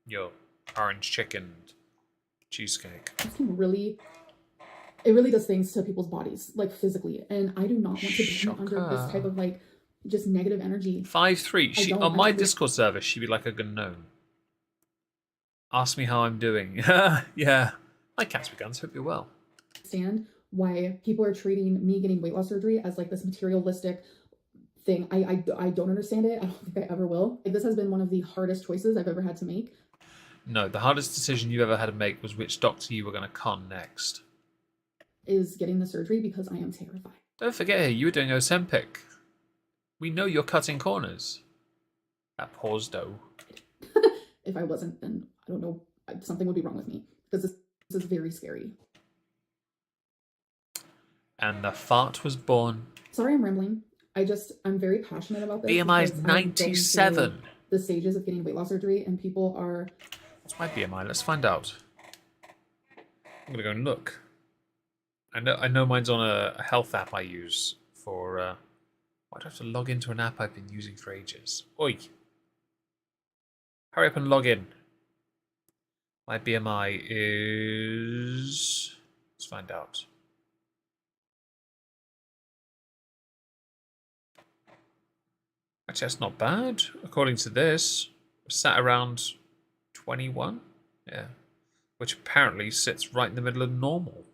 [SPEAKER 2] your orange chicken cheesecake.
[SPEAKER 3] It really does things to people's bodies, like physically, and I do not want to be under this type of like just negative energy.
[SPEAKER 2] 5'3". On my Discord server, she'd be like a gnome. Ask me how I'm doing. Yeah. Hi, Cats with Guns. Hope you're well.
[SPEAKER 3] Understand why people are treating me getting weight loss surgery as like this materialistic thing. I don't understand it. I don't think I ever will. Like, this has been one of the hardest choices I've ever had to make.
[SPEAKER 2] No, the hardest decision you ever had to make was which doctor you were going to con next.
[SPEAKER 3] Is getting the surgery, because I am terrified.
[SPEAKER 2] Don't forget, you were doing Ozempic. We know you're cutting corners. That pause, though.
[SPEAKER 3] If I wasn't, then I don't know. Something would be wrong with me, because this is very scary.
[SPEAKER 2] And the fart was born.
[SPEAKER 3] Sorry, I'm rambling. I'm very passionate about this.
[SPEAKER 2] BMI is
[SPEAKER 3] because I'm going
[SPEAKER 2] 97.
[SPEAKER 3] through the stages of getting weight loss surgery, and people are...
[SPEAKER 2] What's my BMI? Let's find out. I'm gonna go and look. I know mine's on a health app I use for... why do I have to log into an app I've been using for ages? Oi! Hurry up and log in. My BMI is... Let's find out. Actually, that's not bad. According to this, we're sat around 21. Yeah. Which apparently sits right in the middle of normal.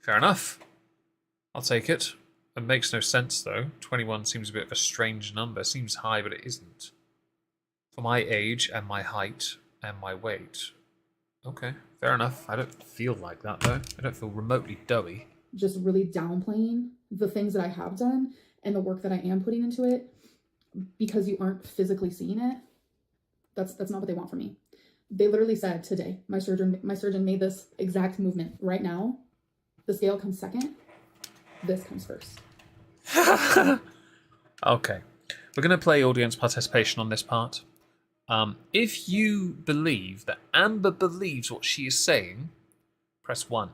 [SPEAKER 2] Fair enough. I'll take it. It makes no sense, though. 21 seems a bit of a strange number. Seems high, but it isn't. For my age and my height and my weight. Okay, fair enough. I don't feel like that, though. I don't feel remotely doughy.
[SPEAKER 3] Just really downplaying the things that I have done and the work that I am putting into it, because you aren't physically seeing it. That's not what they want from me. They literally said today, my surgeon made this exact movement. Right now, the scale comes second. This comes first.
[SPEAKER 2] Okay. We're going to play audience participation on this part. If you believe that Amber believes what she is saying, press 1.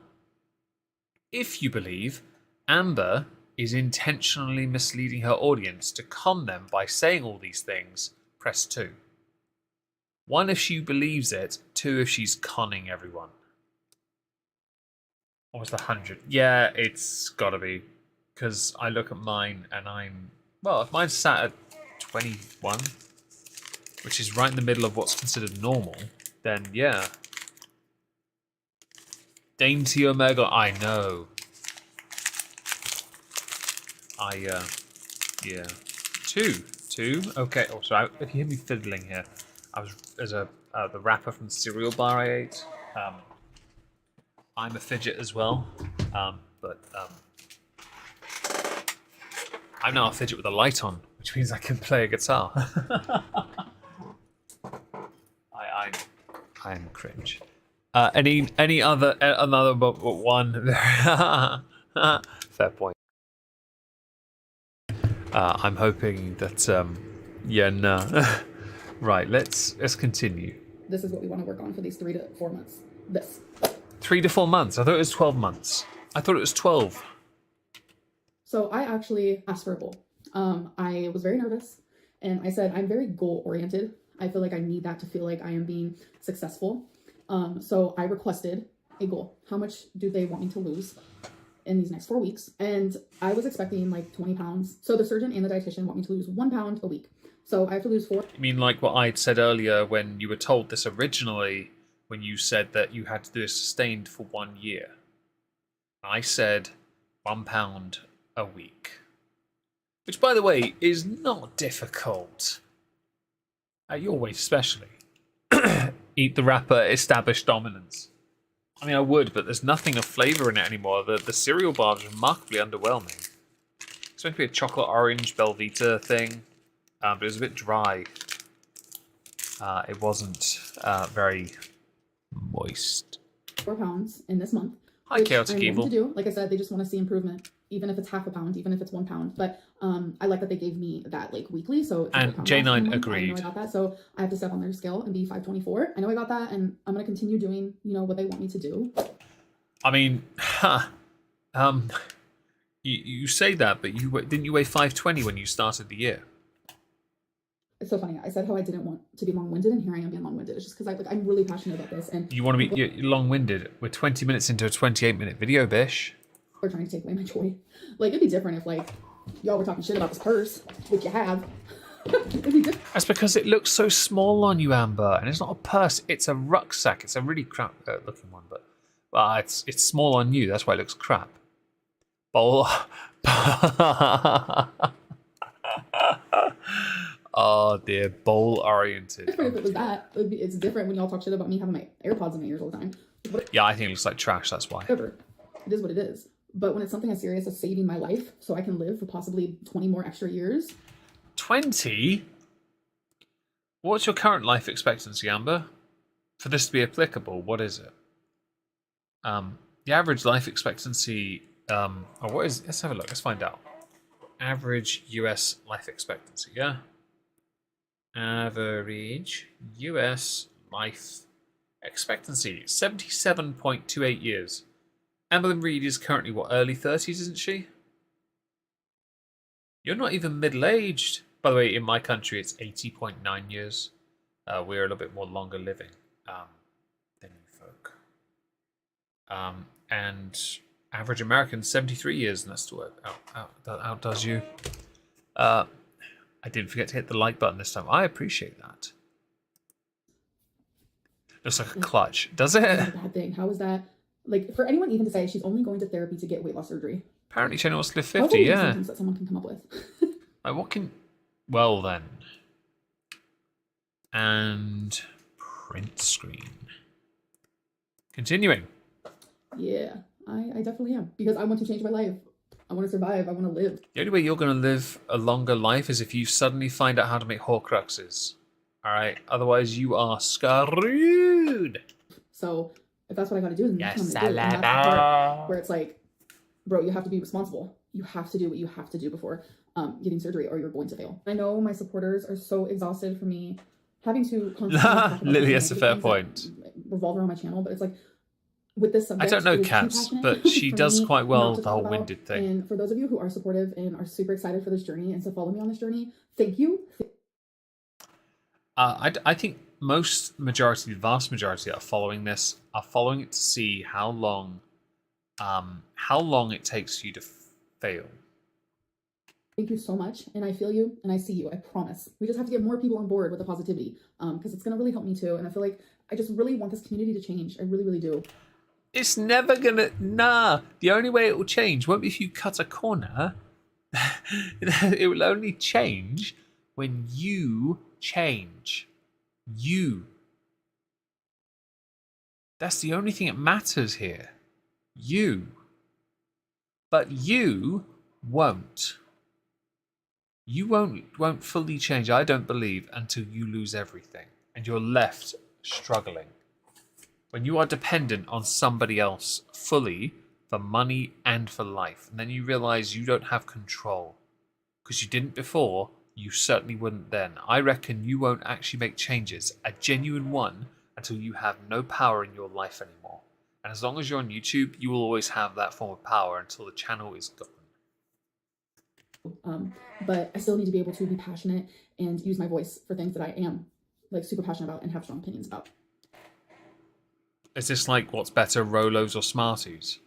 [SPEAKER 2] If you believe Amber is intentionally misleading her audience to con them by saying all these things, press 2. 1 if she believes it, 2 if she's conning everyone. What was the 100? Yeah, it's gotta be. Because I look at mine and well, if mine's sat at 21, which is right in the middle of what's considered normal, then yeah. Dainty Omegon, I know. Yeah. 2. Okay. Oh, sorry. If you hear me fiddling here, there's the wrapper from the cereal bar I ate. I'm a fidget as well, but I'm now a fidget with a light on, which means I can play a guitar. I'm cringe. Any other another one? Fair point. I'm hoping that Right, let's continue.
[SPEAKER 3] This is what we want to work on for these 3 to 4 months. This.
[SPEAKER 2] 3 to 4 months. I thought it was 12 months. I thought it was 12.
[SPEAKER 3] So I actually asked for a goal. I was very nervous, and I said I'm very goal oriented. I feel like I need that to feel like I am being successful. So I requested a goal. How much do they want me to lose in these next 4 weeks? And I was expecting like 20 pounds. So the surgeon and the dietitian want me to lose 1 pound a week. So I have to lose 4.
[SPEAKER 2] You mean like what I'd said earlier when you were told this originally, when you said that you had to do this sustained for 1 year? I said 1 pound a week. Which, by the way, is not difficult. At your weight especially. Eat the wrapper, establish dominance. I mean, I would, but there's nothing of flavour in it anymore. The cereal bar is remarkably underwhelming. It's meant to be a chocolate orange Belvita thing, but it was a bit dry. It wasn't very moist.
[SPEAKER 3] 4 pounds in this month.
[SPEAKER 2] Hi, Chaotic
[SPEAKER 3] I'm
[SPEAKER 2] Evil.
[SPEAKER 3] willing to do. Like I said, they just want to see improvement, even if it's half a pound, even if it's 1 pound. But I like that they gave me that like weekly. So it's
[SPEAKER 2] And J9 agreed.
[SPEAKER 3] I know I got that, so I have to step on their scale and be 524. I know I got that, and I'm gonna continue doing what they want me to do.
[SPEAKER 2] I mean, you say that, but didn't you weigh 520 when you started the year?
[SPEAKER 3] It's so funny. I said how I didn't want to be long-winded, and here I am being long-winded. It's just because I'm really passionate about this, and
[SPEAKER 2] You want to be you're long-winded. We're 20 minutes into a 28-minute video, bish.
[SPEAKER 3] we're trying to take away my joy. Like, it'd be different if like y'all were talking shit about this purse, which you have. It'd be different.
[SPEAKER 2] That's because it looks so small on you, Amber, and it's not a purse. It's a rucksack. It's a really crap looking one, but it's small on you. That's why it looks crap. But Oh dear, bowl oriented.
[SPEAKER 3] If it was that, it's different when y'all talk shit about me having my AirPods in my ears all the time.
[SPEAKER 2] Yeah, I think it looks like trash, that's why.
[SPEAKER 3] Whatever. It is what it is. But when it's something as serious as saving my life so I can live for possibly 20 more extra years.
[SPEAKER 2] 20? What's your current life expectancy, Amber? For this to be applicable, what is it? The average life expectancy, let's have a look, let's find out. Average US life expectancy, yeah? Average US life expectancy, 77.28 years. Amberlynn Reid is currently, what, early 30s, isn't she? You're not even middle-aged. By the way, in my country, it's 80.9 years. We're a little bit more longer living than you folk. And average American, 73 years, and that still outdoes you. I didn't forget to hit the like button this time. I appreciate that. Looks like a clutch. Does it?
[SPEAKER 3] That's a bad thing. How is that? Like, for anyone even to say she's only going to therapy to get weight loss surgery.
[SPEAKER 2] Apparently she only wants to live 50, yeah.
[SPEAKER 3] Symptoms that someone can come up with.
[SPEAKER 2] Like, what can... Well, then. And... print screen. Continuing.
[SPEAKER 3] Yeah, I definitely am. Because I want to change my life. I want to survive. I want to live.
[SPEAKER 2] The only way you're going to live a longer life is if you suddenly find out how to make Horcruxes. Alright? Otherwise, you are screwed.
[SPEAKER 3] So, if that's what I got to do, then
[SPEAKER 2] Yes,
[SPEAKER 3] that's what I'm gonna do. And that's the part where it's like, bro, you have to be responsible. You have to do what you have to do before getting surgery, or you're going to fail. I know my supporters are so exhausted from me having to constantly talk about
[SPEAKER 2] Lily, that's a fair
[SPEAKER 3] things
[SPEAKER 2] point.
[SPEAKER 3] that revolve around my channel, but it's like, with this subject,
[SPEAKER 2] I don't know
[SPEAKER 3] it is too
[SPEAKER 2] Cats,
[SPEAKER 3] passionate
[SPEAKER 2] but she
[SPEAKER 3] for
[SPEAKER 2] does
[SPEAKER 3] me
[SPEAKER 2] quite well
[SPEAKER 3] not to
[SPEAKER 2] the
[SPEAKER 3] talk
[SPEAKER 2] whole
[SPEAKER 3] about.
[SPEAKER 2] winded thing.
[SPEAKER 3] And for those of you who are supportive and are super excited for this journey and to follow me on this journey, thank you.
[SPEAKER 2] I think the vast majority that are following this are following it to see how long it takes you to fail.
[SPEAKER 3] Thank you so much, and I feel you, and I see you, I promise. We just have to get more people on board with the positivity, because it's going to really help me too, and I feel like I just really want this community to change. I really, really do.
[SPEAKER 2] It's never gonna... Nah. The only way it will change won't be if you cut a corner. It will only change when you change. You. That's the only thing that matters here. You. But you won't. You won't fully change, I don't believe, until you lose everything and you're left struggling. When you are dependent on somebody else fully for money and for life, and then you realize you don't have control because you didn't before, you certainly wouldn't then. I reckon you won't actually make changes, a genuine one, until you have no power in your life anymore. And as long as you're on YouTube, you will always have that form of power until the channel is gone.
[SPEAKER 3] But I still need to be able to be passionate and use my voice for things that I am like super passionate about and have strong opinions about.
[SPEAKER 2] Is this like what's better, Rolos or Smarties?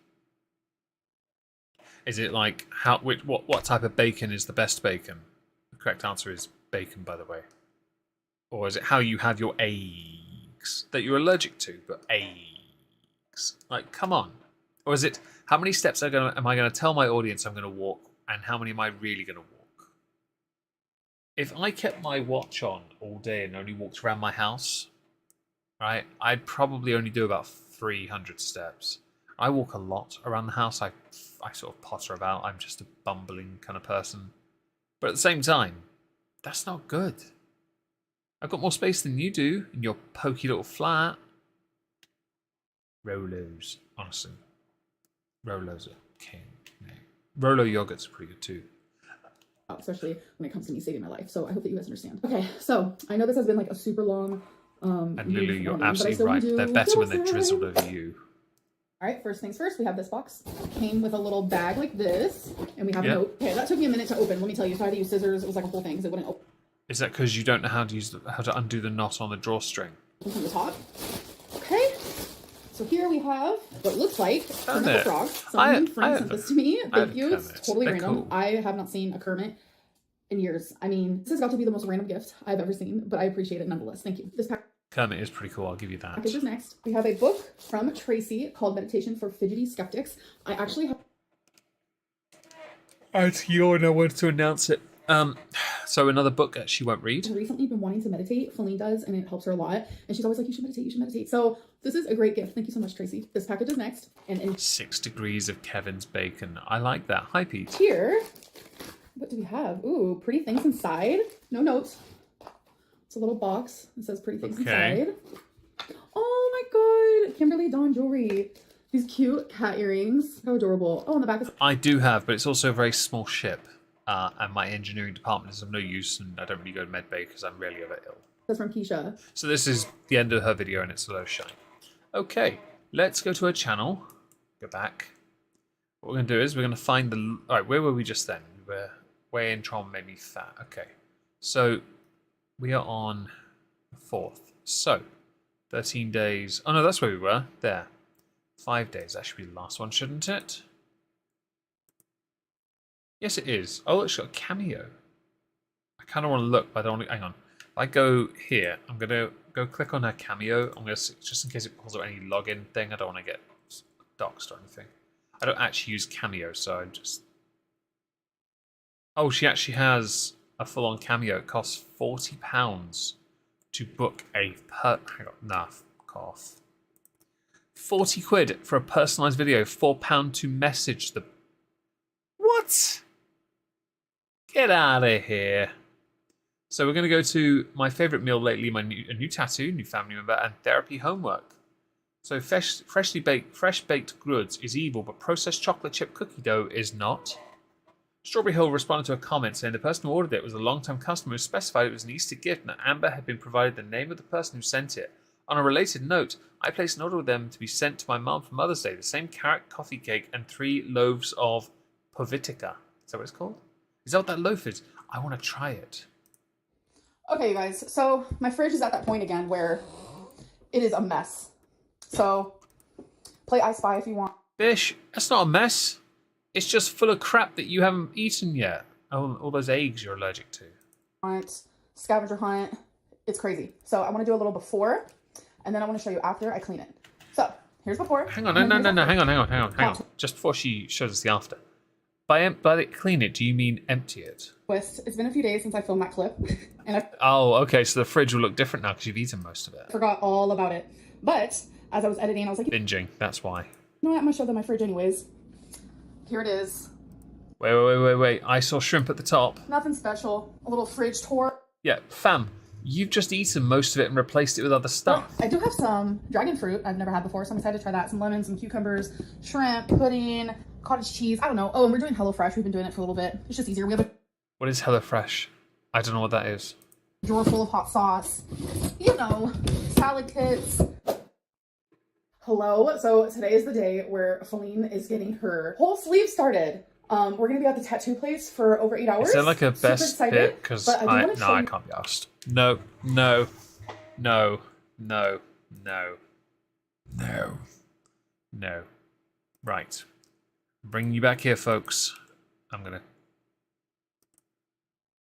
[SPEAKER 2] Is it like what type of bacon is the best bacon? The correct answer is bacon, by the way. Or is it how you have your eggs that you're allergic to, but eggs? Like, come on. Or is it how many steps am I going to tell my audience I'm going to walk, and how many am I really going to walk? If I kept my watch on all day and only walked around my house, right, I'd probably only do about 300 steps. I walk a lot around the house. I sort of potter about. I'm just a bumbling kind of person. But at the same time, that's not good. I've got more space than you do in your pokey little flat. Rolos, honestly. Rolos are king. Rolo yogurts are pretty good too.
[SPEAKER 3] Especially when it comes to me saving my life. So I hope that you guys understand. Okay, so I know this has been like a super long...
[SPEAKER 2] and Lulu, you're absolutely right. They're better when they're drizzled over you.
[SPEAKER 3] All right, first things first, we have this box. Came with a little bag like this, and we have a note. Okay, that took me a minute to open. Let me tell you, so I had to use scissors. It was like a whole thing because it wouldn't open.
[SPEAKER 2] Is that because you don't know how to undo the knot on the drawstring?
[SPEAKER 3] From the top. Okay. So here we have what looks like a frog. Someone friend sent this to me. Thank you. It's totally random. Cool. I have not seen a Kermit in years. I mean, this has got to be the most random gift I've ever seen, but I appreciate it nonetheless. Thank you. This
[SPEAKER 2] Kermit is pretty cool. I'll give you that.
[SPEAKER 3] package is next. We have a book from Tracy called Meditation for Fidgety Skeptics. I actually have...
[SPEAKER 2] You don't know when to announce it. So another book that she won't read.
[SPEAKER 3] I've recently been wanting to meditate. Feline does, and it helps her a lot. And she's always like, you should meditate, you should meditate. So this is a great gift. Thank you so much, Tracy. This package is next. And in
[SPEAKER 2] 6 degrees of Kevin's bacon. I like that. Hi, Pete.
[SPEAKER 3] here, what do we have? Ooh, pretty things inside. No notes. It's a little box. It says pretty things inside. Oh my god. Kimberly Dawn jewelry. These cute cat earrings. How adorable. Oh, on the back is...
[SPEAKER 2] I do have, but it's also a very small ship. And my engineering department is of no use, and I don't really go to medbay because I'm rarely ever ill.
[SPEAKER 3] That's from Keisha.
[SPEAKER 2] So this is the end of her video, and it's a low shine. Okay, let's go to her channel. Go back. What we're going to do is we're going to find the... Alright, where were we just then? We were way in Tron made me fat. Okay, so we are on the 4th. So, 13 days... Oh no, that's where we were. There. 5 days. That should be the last one, shouldn't it? Yes, it is. Oh, it's got a cameo. I kind of want to look, but I don't want to... Hang on. If I go here, I'm going to go click on her cameo. I'm going to... Just in case it pulls up any login thing, I don't want to get doxed or anything. I don't actually use cameo, so I just... Oh, she actually has a full-on cameo. It costs £40 to book a... Hang on. Nah, fuck off. 40 quid for a personalised video. £4 to message the... What? Get out of here. So we're going to go to my favourite meal lately, a new tattoo, new family member, and therapy homework. So fresh baked goods is evil, but processed chocolate chip cookie dough is not. Strawberry Hill responded to a comment saying the person who ordered it was a long-time customer who specified it was an Easter gift and that Amber had been provided the name of the person who sent it. On a related note, I placed an order with them to be sent to my mum for Mother's Day, the same carrot coffee cake and 3 loaves of Povitica. Is that what it's called? Is that what that loaf is? I want to try it.
[SPEAKER 3] Okay, you guys. So my fridge is at that point again where it is a mess. So play I Spy if you want.
[SPEAKER 2] Bish, that's not a mess. It's just full of crap that you haven't eaten yet. All those eggs you're allergic to.
[SPEAKER 3] Hunt, scavenger hunt. It's crazy. So I want to do a little before, and then I want to show you after I clean it. So here's before.
[SPEAKER 2] Hang on, no, hang on. Just before she shows us the after. By clean it, do you mean empty it?
[SPEAKER 3] Twist. It's been a few days since I filmed that clip, and I
[SPEAKER 2] okay, so the fridge will look different now because you've eaten most of it.
[SPEAKER 3] forgot all about it. But as I was editing, I was like,
[SPEAKER 2] Binging, that's why.
[SPEAKER 3] you know what? I'm gonna show them my fridge anyways. Here it is.
[SPEAKER 2] Wait. I saw shrimp at the top.
[SPEAKER 3] Nothing special. A little fridge tour.
[SPEAKER 2] Yeah, fam, you've just eaten most of it and replaced it with other stuff.
[SPEAKER 3] I do have some dragon fruit I've never had before, so I'm excited to try that. Some lemons, some cucumbers, shrimp, pudding, cottage cheese. I don't know. Oh, and we're doing HelloFresh. We've been doing it for a little bit. It's just easier. We have a
[SPEAKER 2] What is HelloFresh? I don't know what that is.
[SPEAKER 3] drawer full of hot sauce. You know, salad kits. Hello. So today is the day where Feline is getting her whole sleeve started. We're gonna be at the tattoo place for over 8 hours.
[SPEAKER 2] Is there like a
[SPEAKER 3] Super
[SPEAKER 2] best
[SPEAKER 3] excited,
[SPEAKER 2] bit? Because
[SPEAKER 3] but I do wanna show
[SPEAKER 2] I
[SPEAKER 3] you-
[SPEAKER 2] can't be asked. No. Right. Bringing you back here, folks.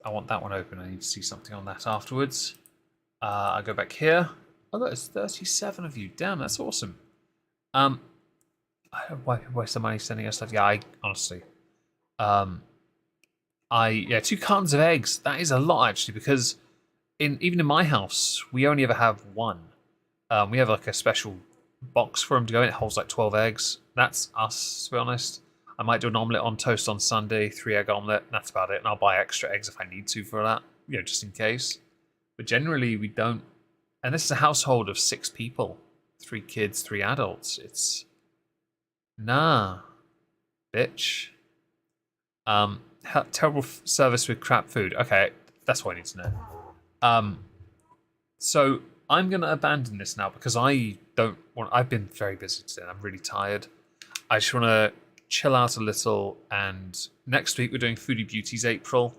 [SPEAKER 2] I want that one open. I need to see something on that afterwards. I go back here. Oh, there's 37 of you. Damn, that's awesome. I don't waste the money sending us stuff. Yeah, I honestly. 2 cartons of eggs. That is a lot actually, because even in my house, we only ever have one. We have like a special box for them to go in. It holds like 12 eggs. That's us, to be honest. I might do an omelette on toast on Sunday, 3-egg omelette. That's about it. And I'll buy extra eggs if I need to for that, just in case. But generally, we don't. And this is a household of 6 people, 3 kids, 3 adults. It's nah, bitch. Terrible service with crap food. Okay, that's what I need to know. So I'm gonna abandon this now because I don't want. I've been very busy today. I'm really tired. I just want to chill out a little. And next week we're doing Foodie Beauties April.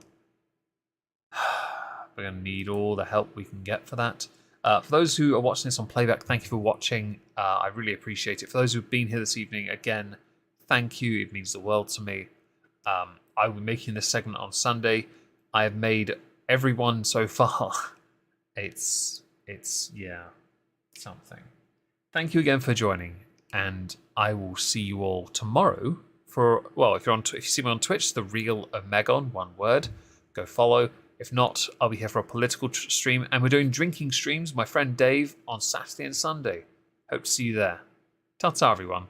[SPEAKER 2] We're gonna need all the help we can get for that. For those who are watching this on playback, thank you for watching. I really appreciate it. For those who've been here this evening, again, thank you. It means the world to me. I will be making this segment on Sunday. I have made everyone so far. It's something. Thank you again for joining, and I will see you all tomorrow if you see me on Twitch, the real Omegon, one word, go follow. If not, I'll be here for a political stream, and we're doing drinking streams. My friend Dave on Saturday and Sunday. Hope to see you there. Ta-ta, everyone.